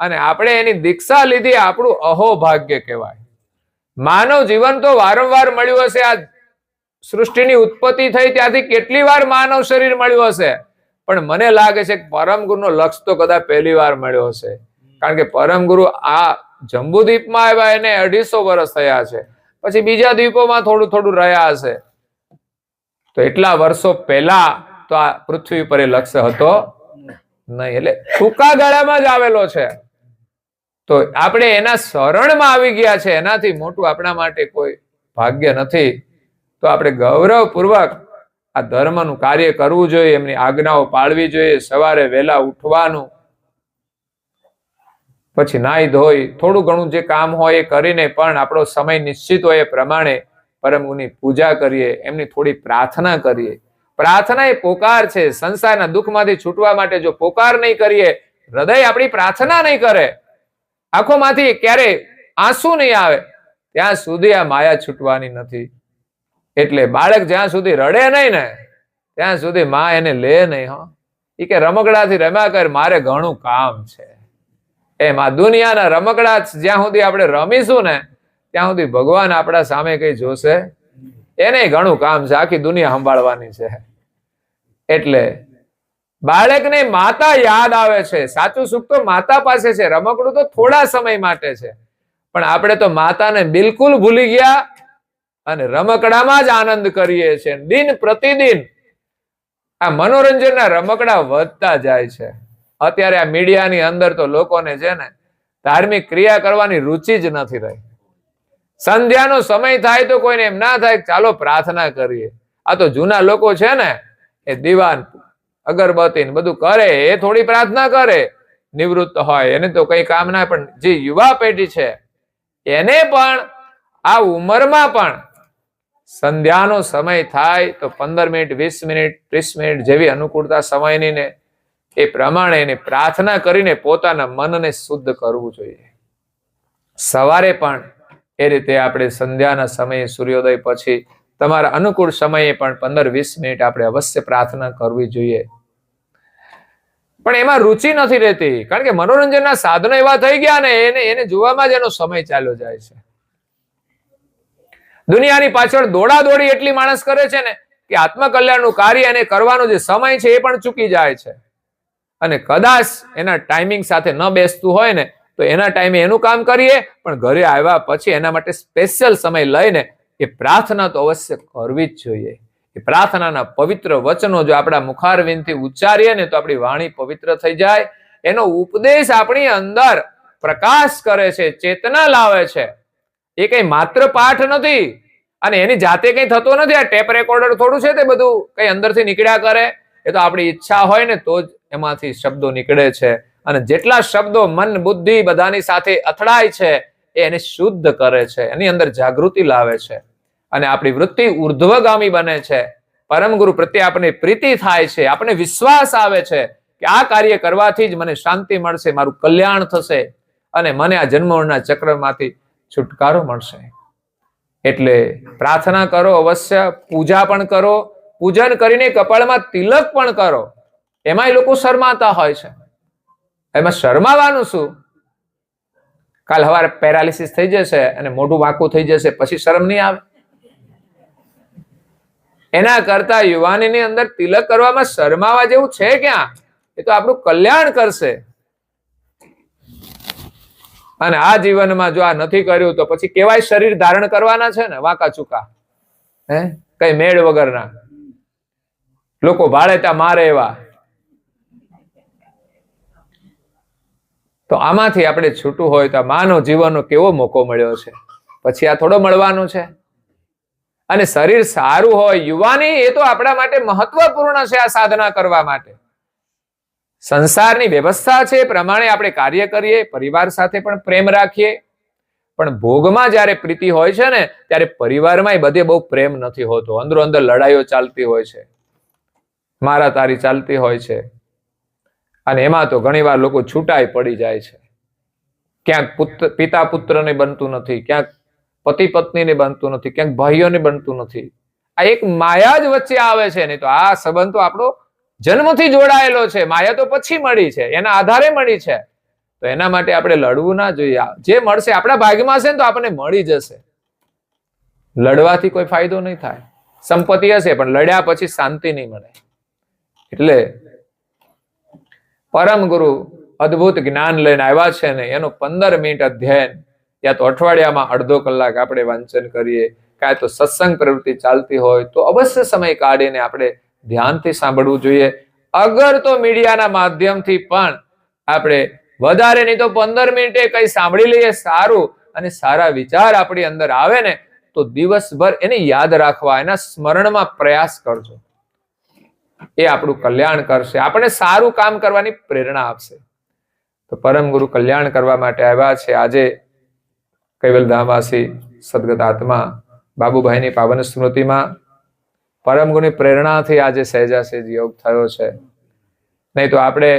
અને આપણે એની દીક્ષા લીધી, આપણું અહોભાગ્ય કહેવાય. માનવ જીવન તો વારંવાર મળ્યું હશે. આ સૃષ્ટિની ઉત્પત્તિ થઈ ત્યાંથી કેટલી વાર માનવ શરીર મળ્યું હશે, પણ મને લાગે છે કે પરમ ગુરુનો લક્ષ તો કદાચ પહેલી વાર મળ્યો હશે. કારણ કે પરમ ગુરુ આ જંબુદ્વીપમાં આવ્યા એને 250 વર્ષ થયા છે, પછી બીજા દ્વીપોમાં થોડું થોડું રહ્યા હશે. તો એટલા વર્ષો પહેલા તો આ પૃથ્વી પર એ લક્ષ્ય હતો નહીં, એટલે ટૂંકા ગાળામાં જ આવેલો છે. તો આપણે એના શરણમાં આવી ગયા છે, એનાથી મોટું આપણા માટે કોઈ ભાગ્ય નથી. તો આપણે ગૌરવપૂર્વક આ ધર્મનું કાર્ય કરવું જોઈએ, એમની આજ્ઞાઓ પાળવી જોઈએ, સવારે વહેલા ઉઠવાનું, પછી નાઈ ધોઈ થોડું ઘણું જે કામ હોય એ કરીને પણ આપણો સમય નિશ્ચિત હોય એ પ્રમાણે પરમ ગુરુની પૂજા કરીએ, એમની થોડી પ્રાર્થના કરીએ. પ્રાર્થના એ પોકાર છે. સંસારના દુઃખમાંથી છૂટવા માટે જો પોકાર નહીં કરીએ, હૃદય આપણી પ્રાર્થના નહીં કરે, આંખોમાંથી ક્યારે આંસુ નહીં આવે, ત્યાં સુધી આ માયા છૂટવાની નથી. એટલે બાળક જ્યાં સુધી રડે નહીં ને ત્યાં સુધી માં એને લે નહીં. એ કે રમકડાથી રમ્યા કર, મારે ઘણું કામ છે. એમ આ દુનિયાના રમકડા જ્યાં સુધી આપણે રમીશું ને ત્યાં સુધી ભગવાન આપણા સામે કઈ જોશે, એને ઘણું કામ છે, આખી દુનિયા સંભાળવાની છે. એટલે બાળકને માતા યાદ આવે છે. સાચું સુખ તો માતા પાસે છે, રમકડું તો થોડા સમય માટે છે. પણ આપણે તો માતાને બિલકુલ ભૂલી ગયા અને રમકડામાં જ આનંદ કરીએ છીએ. દિન પ્રતિદિન આ મનોરંજનના રમકડા વધતા જાય છે. અત્યારે આ મીડિયાની અંદર તો લોકોને છે ને ધાર્મિક ક્રિયા કરવાની રુચિ જ નથી રહી. સંધ્યાનો સમય થાય તો કોઈને એમ ના થાય ચાલો પ્રાર્થના કરીએ. આ તો જૂના લોકો છે ને એ દીવાન અગરબત્તી ને બધું કરે, એ થોડી પ્રાર્થના કરે, નિવૃત્ત હોય એને તો કઈ કામ ના. પણ જે યુવા પેઢી છે એને પણ આ ઉંમરમાં પણ સંધ્યાનો સમય થાય તો 15 મિનિટ 20 મિનિટ 30 મિનિટ જેવી અનુકૂળતા સમયની ને એ પ્રમાણે એને પ્રાર્થના કરીને પોતાના મનને શુદ્ધ કરવું જોઈએ. સવારે પણ એ રીતે આપણે સંધ્યાના સમયે સૂર્યોદય પછી તમારા અનુકૂળ સમયે પણ 15-20 મિનિટ આપણે અવશ્ય પ્રાર્થના કરવી જોઈએ. પણ એમાં રુચિ નથી રહેતી, કારણ કે મનોરંજનના સાધનો એવા થઈ ગયા ને એને જોવામાં જ એનો સમય ચાલ્યો જાય છે. દુનિયાની પાછળ દોડાદોડી એટલી માણસ કરે છે ને કે આત્મકલ્યાણનું કાર્ય એને કરવાનો જે સમય છે એ પણ ચૂકી જાય છે. અને કદાચ એના ટાઈમિંગ સાથે ન બેસતું હોય ને તો એના ટાઈમે એનું કામ કરીએ, પણ ઘરે આવ્યા પછી એના માટે સ્પેશિયલ સમય લઈને એ પ્રાર્થના તો અવશ્ય કરવી જ જોઈએ. એ પ્રાર્થનાના પવિત્ર વચનો જો આપણા મુખારવિંદથી ઉચ્ચારીએ ને તો આપણી વાણી પવિત્ર થઈ જાય. એનો ઉપદેશ આપણી અંદર પ્રકાશ કરે છે, ચેતના લાવે છે. એ કઈ માત્ર પાઠ નથી. અને એની જાતે કઈ થતું નથી. આ ટેપ રેકોર્ડર થોડું છે તે બધું કઈ અંદરથી નીકળ્યા કરે. એ તો આપણી ઈચ્છા હોય ને તો જ એમાંથી શબ્દો નીકળે છે. અને જેટલા શબ્દો મન બુદ્ધિ બધાની સાથે અથડાય છે એ એને શુદ્ધ કરે છે, એની અંદર જાગૃતિ લાવે છે અને આપણી વૃત્તિ ઉર્ધ્વગામી બને છે. પરમ ગુરુ પ્રત્યે આપણે પ્રીતિ થાય છે, આપણે વિશ્વાસ આવે છે કે આ કાર્ય કરવાથી જ મને શાંતિ મળશે, મારું કલ્યાણ થશે અને મને આ જન્મોના ચક્રમાંથી છુટકારો મળશે. એટલે પ્રાર્થના કરો અવશ્ય, પૂજા પણ કરો, પૂજન કરીને કપાળમાં તિલક પણ કરો. એમાંય લોકો શરમાતા હોય છે. એમાં શરમાવાનું શું? કાલ સવારે પેરાલિસિસ થઈ જશે અને મોઢું વાંકું થઈ જશે, પછી શરમ નહીં આવે? એના કરતા યુવાનીની અંદર તિલક કરવામાં શરમાવા જેવું છે ક્યાં? એ તો આપણું કલ્યાણ કરશે. અને આ જીવનમાં જો આ નથી કર્યું તો પછી કેવાય શરીર ધારણ કરવાના છે ને, વાંકા ચૂકા, કઈ મેળ વગરના, લોકો ભાળેતા મારે એવા. તો આમાંથી આપણે છૂટું હોય તો માનવ જીવનનો કેવો મોકો મળ્યો છે, પછી આ થોડો મળવાનું છે. અને શરીર સારું હોય, યુવાની એ તો આપણા માટે મહત્વપૂર્ણ છે. આ સાધના કરવા માટે સંસારની વ્યવસ્થા છે એ પ્રમાણે આપણે કાર્ય કરીએ, પરિવાર સાથે પણ પ્રેમ રાખીએ. પણ ભોગમાં જ્યારે પ્રીતિ હોય છે ને ત્યારે પરિવારમાં બધે બહુ પ્રેમ નથી હોતો. અંદરો અંદર લડાઈઓ ચાલતી હોય છે, મારા તારી ચાલતી હોય છે. અને એમાં તો ઘણીવાર લોકો છૂટાઈ પડી જાય છે. ક્યાંક પિતા પુત્રને બનતું નથી, ક્યાંક પતિ પત્નીને બનતું નથી, ક્યાંક ભાઈઓને બનતું નથી. આ એક માયા જ વચ્ચે આવે છે. નહીં તો આ સંબંધ તો આપણો જન્મથી જોડાયેલો છે. માયા તો પછી મળી છે, એના આધારે મળી છે. તો એના માટે આપણે લડવું ના જોઈએ. જે મળશે આપણા ભાગ્યમાં હશે ને તો આપણને મળી જશે. લડવાથી કોઈ ફાયદો નહીં થાય. સંપત્તિ હશે પણ લડ્યા પછી શાંતિ નહીં મળે. એટલે પરમ ગુરુ અદ્ભુત જ્ઞાન લઈને આવ્યા છે ને એનું 15 મિનિટ અધ્યયન, યા તો અઠવાડિયામાં અડધો કલાક આપણે વાંચન કરીએ, કાંઈ તો સત્સંગ પ્રવૃત્તિ ચાલતી હોય તો અવશ્ય સમય કાઢીને આપણે ધ્યાનથી સાંભળવું જોઈએ. અગર તો મીડિયાના માધ્યમથી પણ આપણે વધારે નહીં તો 15 મિનિટે કઈ સાંભળી લઈએ સારું, અને સારા વિચાર આપણી અંદર આવે ને તો દિવસભર એને યાદ રાખવા, એના સ્મરણમાં પ્રયાસ કરજો. એ આપણું કલ્યાણ કરશે, આપણે સારું કામ કરવાની પ્રેરણા આપશે. તો પરમ ગુરુ કલ્યાણ કરવા માટે આવ્યા છે. આજે કૈવલધામવાસી સદગત આત્મા બાબુભાઈની પાવન સ્મૃતિમાં પરમ ગુરુની પ્રેરણાથી આજે સહેજાસહેજ યોગ થયો છે. નહીં તો આપણે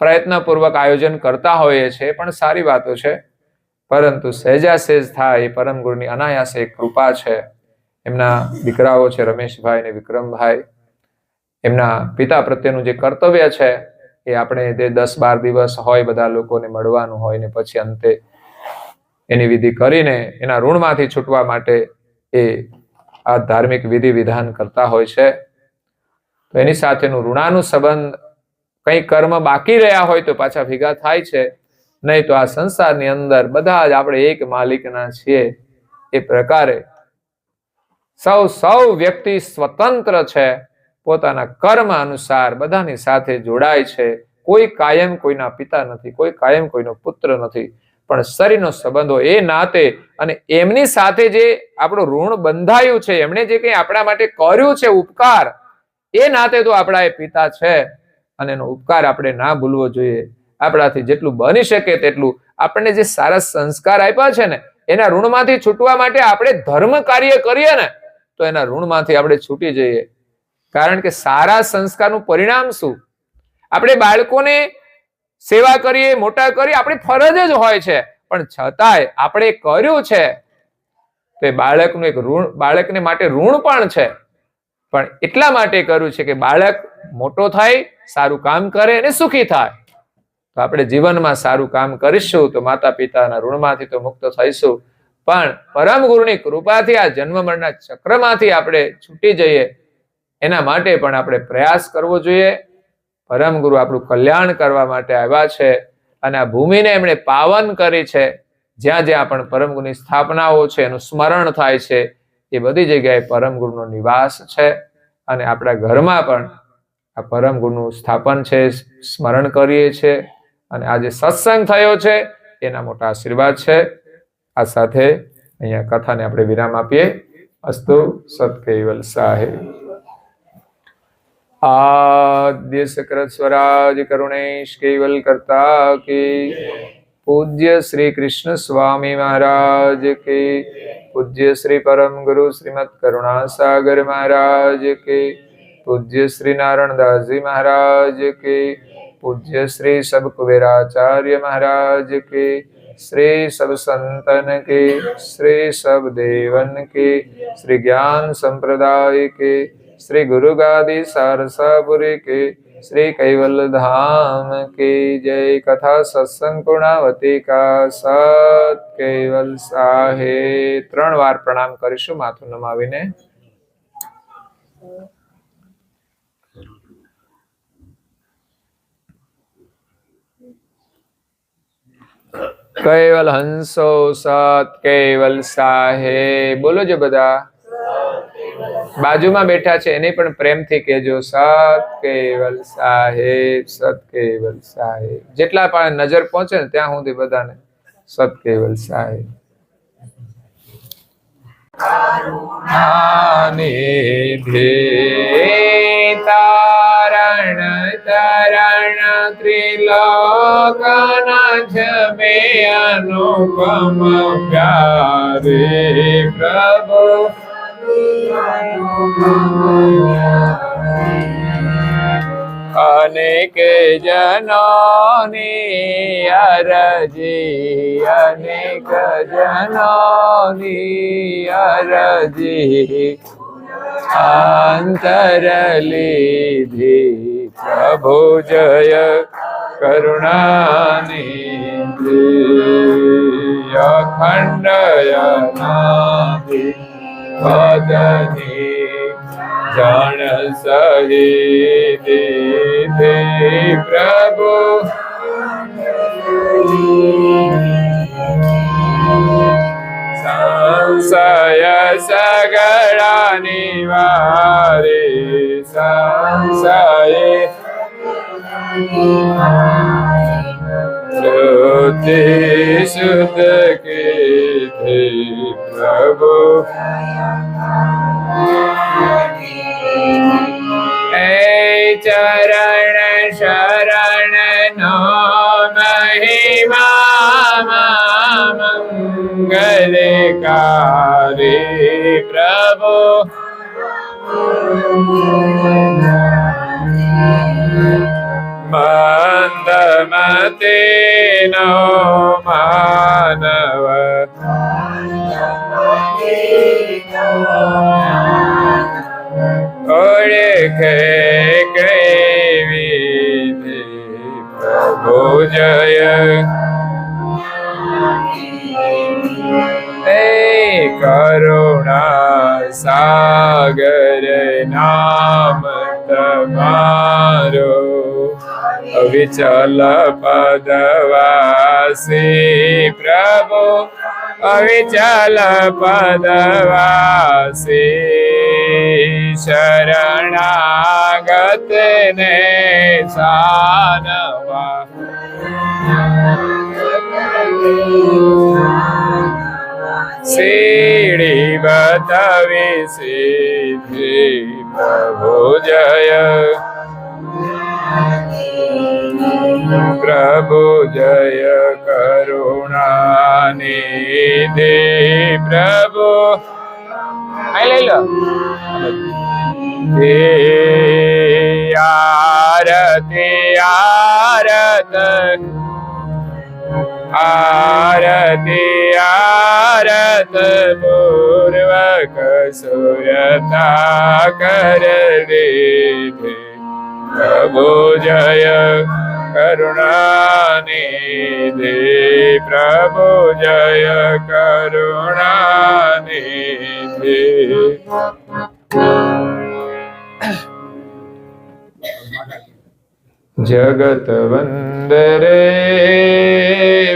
પ્રયત્નપૂર્વક આયોજન કરતા હોઈએ છીએ, પણ સારી વાતો છે, પરંતુ સહેજાસહેજ થાય એ પરમ ગુરુની અનાયાસે કૃપા છે. એમના દીકરાઓ છે રમેશભાઈ અને વિક્રમભાઈ, એમના પિતા પ્રત્યેનું જે કર્તવ્ય છે એ આપણે જે 10-12 દિવસ હોય બધા લોકોને મળવાનું હોય ને પછી અંતે એની વિધિ કરીને એના ઋણમાંથી છૂટવા માટે એ આ ધાર્મિક વિધિ વિધાન કરતા હોય છે. તો એની સાથેનું ઋણાનું સંબંધ, કંઈ કર્મ બાકી રહ્યા હોય તો પાછા ભેગા થાય છે. નહીં તો આ સંસારની અંદર બધા જ આપણે એક માલિકના છીએ. એ પ્રકારે સૌ વ્યક્તિ સ્વતંત્ર છે, પોતાના કર્મ અનુસાર બધાની સાથે જોડાય છે. કોઈ કાયમ કોઈના પિતા નથી, કોઈ કાયમ કોઈનો પુત્ર નથી, પણ શરીરનો સંબંધો એ નાતે અને એમની સાથે જે આપણું ઋણ બંધાયું છે, એમણે જે કંઈ આપણા માટે કર્યું છે ઉપકાર, એ નાતે તો આપણા એ પિતા છે અને એનો ઉપકાર આપણે ના ભૂલવો જોઈએ. આપણાથી જેટલું બની શકે તેટલું આપણને જે સારા સંસ્કાર આપ્યા છે ને એના ઋણમાંથી છૂટવા માટે આપણે ધર્મ કાર્ય કરીએ ને તો એના ઋણમાંથી આપણે છૂટી જઈએ. કારણ કે સારા સંસ્કારનું પરિણામ શું? આપણે બાળકોને સેવા કરીએ, મોટા કરીએ, આપણી ફરજ જ હોય છે, પણ છતાંય આપણે કર્યું છે તો એ બાળકનું એક ઋણ, બાળકને માટે ઋણ પણ છે. પણ એટલા માટે કર્યું છે કે બાળક મોટો થાય, સારું કામ કરે અને સુખી થાય. તો આપણે જીવનમાં સારું કામ કરીશું તો માતા પિતાના ઋણમાંથી તો મુક્ત થઈશું, પણ પરમ ગુરુની કૃપાથી આ જન્મ મરણના ચક્રમાંથી આપણે છૂટી જઈએ એના માટે પણ આપણે પ્રયાસ કરવો જોઈએ. પરમ ગુરુ આપણું કલ્યાણ કરવા માટે આવ્યા છે અને આ ભૂમિને એમણે પાવન કરી છે. જ્યાં જ્યાં પણ પરમ ગુરુની સ્થાપનાઓ છે, એનું સ્મરણ થાય છે, એ બધી જગ્યાએ પરમ ગુરુનો નિવાસ છે. અને આપણા ઘરમાં પણ આ પરમ ગુરુનું સ્થાપન છે, સ્મરણ કરીએ છીએ. અને આજે સત્સંગ થયો છે એના મોટા આશીર્વાદ છે. આ સાથે અહીંયા કથાને આપણે વિરામ આપીએ. अस्तु सत्कैवल साहे। आद्य सकृत स्वराज करुणेश केवल करता की। पूज्य श्री कृष्ण स्वामी महाराज के। पूज्य श्री परम गुरु श्रीमद करुणा सागर महाराज के। पूज्य श्री नारायण दास जी महाराज के। पूज्य श्री सब कुबेराचार्य महाराज के। श्री सब संतन के। श्री सब देवन के। श्री ज्ञान संप्रदाय के। श्री गुरु गादी सारसापुरी के। श्री कैवल्य धाम के जय। कथा सत्संग पूर्णावती का सत कैवल साहे। 3 વાર પ્રણામ કરીશું માથું નમાવીને। कैवल हंसो सत कैवल साहे। बोलो जो बधा बाजूમાં બેઠા છે એને પણ પ્રેમથી કહેજો સત કેવલ સાહેબ, સત કેવલ સાહેબ। જેટલા પણ નજર પહોંચે ને ત્યાં સુધી બધાને સત કેવલ સાહેબ। તારણ તરણ ત્રિલોકના જમે અનુપમ પ્યારે પ્રભુ। अनेक जनोनी अरजी, अनेक जनोनी अरजी अंतर लीधी प्रभु जय करुणा निधि। अखंड अनादि पदनी जान सही दे प्रभु। संशय सगड़ा निवारे संशय श्रुति शुद्ध के थे प्रभु। चरण शरण नो महिमा मंगलकारी प्रभु। मंदमते नो मानव ओळखे कैविधि प्रभु जय। हे करुणा सागर नाम तमारो अविचल पदवासी प्रभु। अविचल पदवासी शरणागत ने सानवा। सीढ़ी बतावी सीधी प्रभु जय। प्रभु जय करुणा निधि प्रभु। ले लो आरती आरत आरती आरत पूर्वक सुरता कर दे प्रभु जय करुणा निधि प्रभु जय करुणा निधि। जगत वंदरे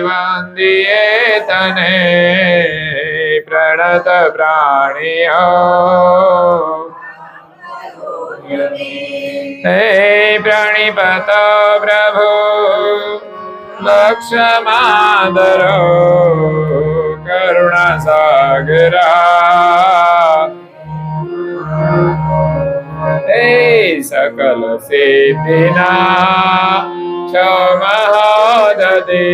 वंदिये तने प्रणत प्राणियो। हे प्रणिपत प्रभु लक्ष्मादरो करुणा सागरा। એ સકલ સિદ્ધિના છો મહોદધિ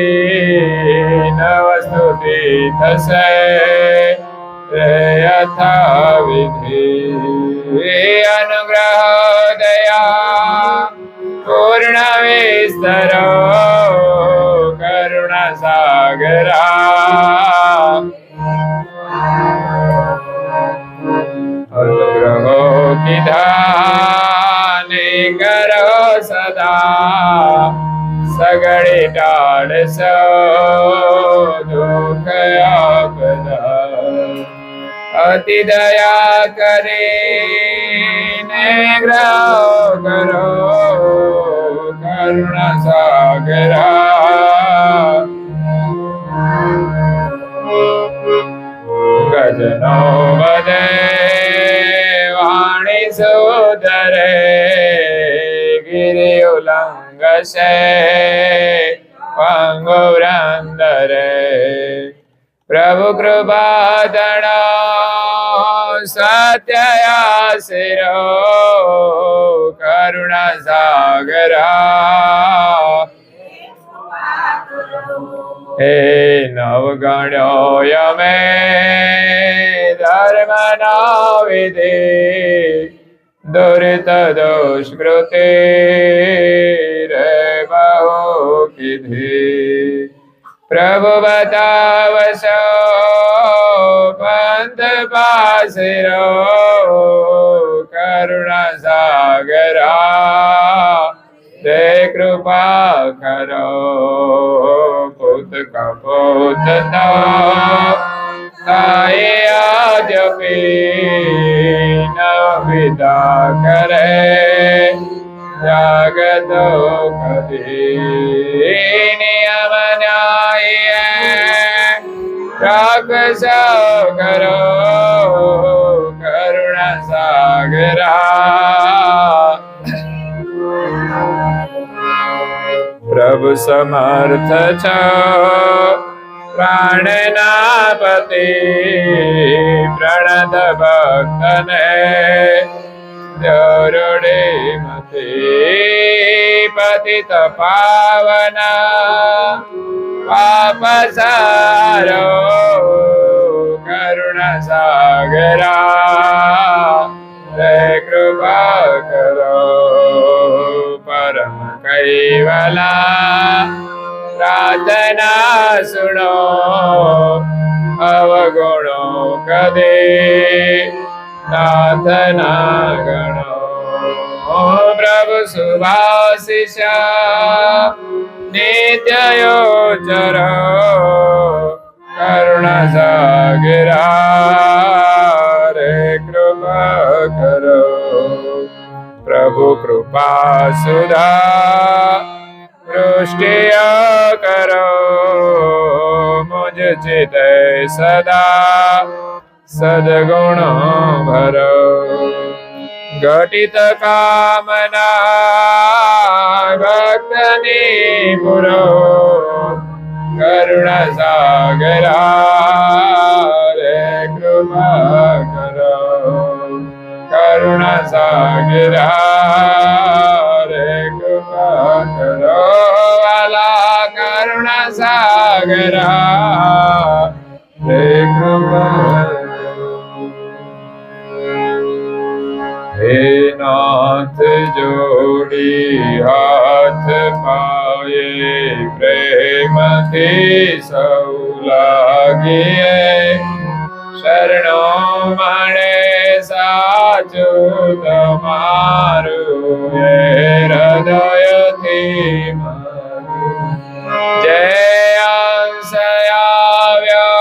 નવસ્તુતિ થશે રે યથા વિધિ અનુગ્રહ દયા પૂર્ણ વિસ્તર કરુણા સાગરા અનુગ્રહો કીધા ને કરો સદા સગળે ટાળસો દુઃખ આપદા અતિ દયા કરીને ગ્રહ કરો કરુણા સાગરા ગજનો વધે વાણી સુધરે ગિરી ઉલ્લંઘશે પંગો વ્રંદરે પ્રભુ કૃપા ધણો સત્યયાસિરો કરુણા સાગરા હે નવગણ્યો યમે ધર્મ ના વિધિ દુરિત દુષ્કૃતિ રે બહુ કીધી પ્રભુ બતાવશો પંથ પાસેરો કરુણા સાગરા તે કૃપા કરો પુત કપોત આદ્યપી ન વિદા કરે જાગતો કદી નિયમ ન્યાય રાક્ષસ કરો કરુણા સાગરા પ્રભુ સમર્થ છો પ્રાણના પતિ પ્રણત ભક્તને દરોડે મતી પતિત પાવના પાપ સારો કરુણા સાગરા રે કૃપા કરો પરમ કૈવલા પ્રાર્થના સુણો અવગુણો કદે નાથના ગણો પ્રભુ સુભાશિષ નિત્ય યોચર કરુણા સાગરા રે કૃપા કરો પ્રભુ કૃપા સુધા વૃષ્ટિય કરો મુજ ચિતે સદા સદગુણો ભરો ઘટિત કામના ભક્તની પુરો કરુણા સાગરા રે કૃપા કરો કરુણા સાગરા રે કૃપા કરો વાલા કરુણા સાગરા રે કૃપા હે નાથ જોડી હાથ પાયે પ્રેમથી સૌ લાગીએ શરણો મળે સાચું તમારું એ હૃદયથી જય અંશ આવ્યો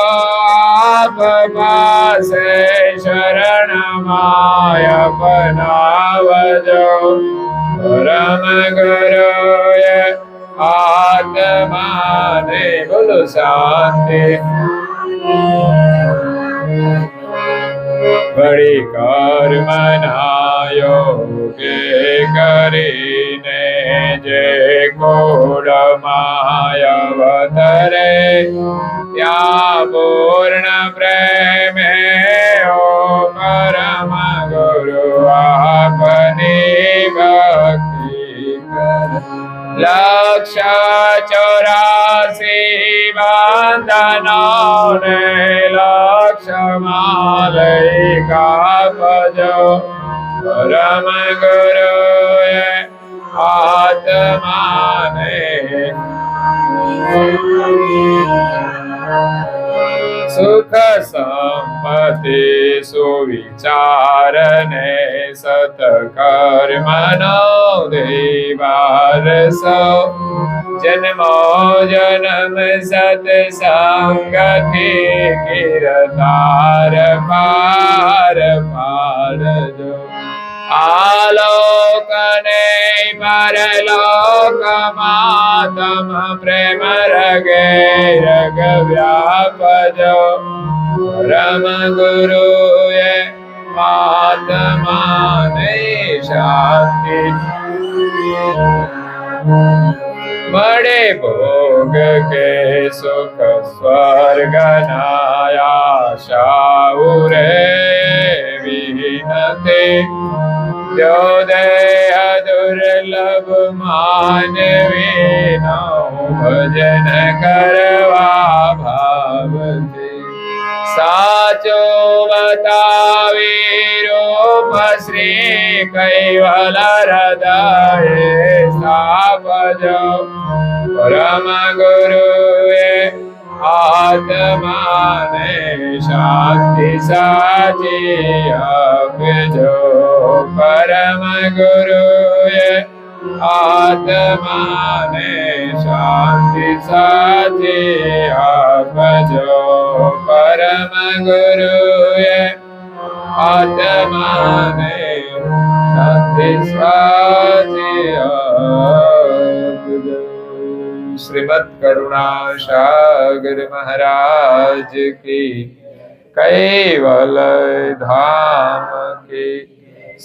આપ પાસે શરણ માય બનાવજો પરમ ગુરુએ આત્માને બોલો શાંતિ બડી કર્મના યોગે કરીને જે કોડ માય વતરે ત્યાં પૂર્ણ પ્રેમે ઓ પરમ ગુરુ આપને લક્ષ 84 બંધનોને લક્ષમાં લઈ કાપજો. પરમ ગુરુએ આત્માને સુખ સંપત્તિ સુવિચારને સત્કર્મનો દેવારસો. જન્મો જન્મ સત્સંગથી કીર્તાર પાર પાડજો. આલોક ને પરલોકમાં તમ પ્રેમ રગે રગ વ્યાપજો. પરમ ગુરુએ આત્માને શાંતિ મળે ભોગ કે સુખ સ્વર્ગના આશાઓ રે વિનતી. જો દેહ દુર્લભ માનવીનો ભજન કરવા ભાવથી. સાચો બતાવી રૂપ શ્રી કૈવલ હૃદયે સ્થાપજો. પરમ ગુરુએ આત્માને શાંતિ સાચી આપજો. પરમ ગુરુએ આત્માને શાંતિ સાચી આપજો. પરમ ગુરુએ આત્માને શાંતિ સાચી આપજો. શ્રીમદ કરુણા સાગર મહારાજ કી, કૈવલ ધામ કી,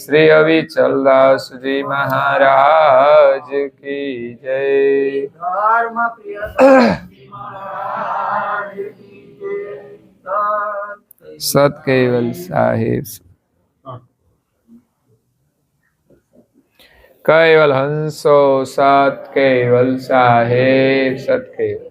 શ્રી અવિચલદાસજી મહારાજ કી જય. સત કેવલ સાહેબ, કૈવલ હંસો સત કેવલ સાહેબ, સત કેવલ.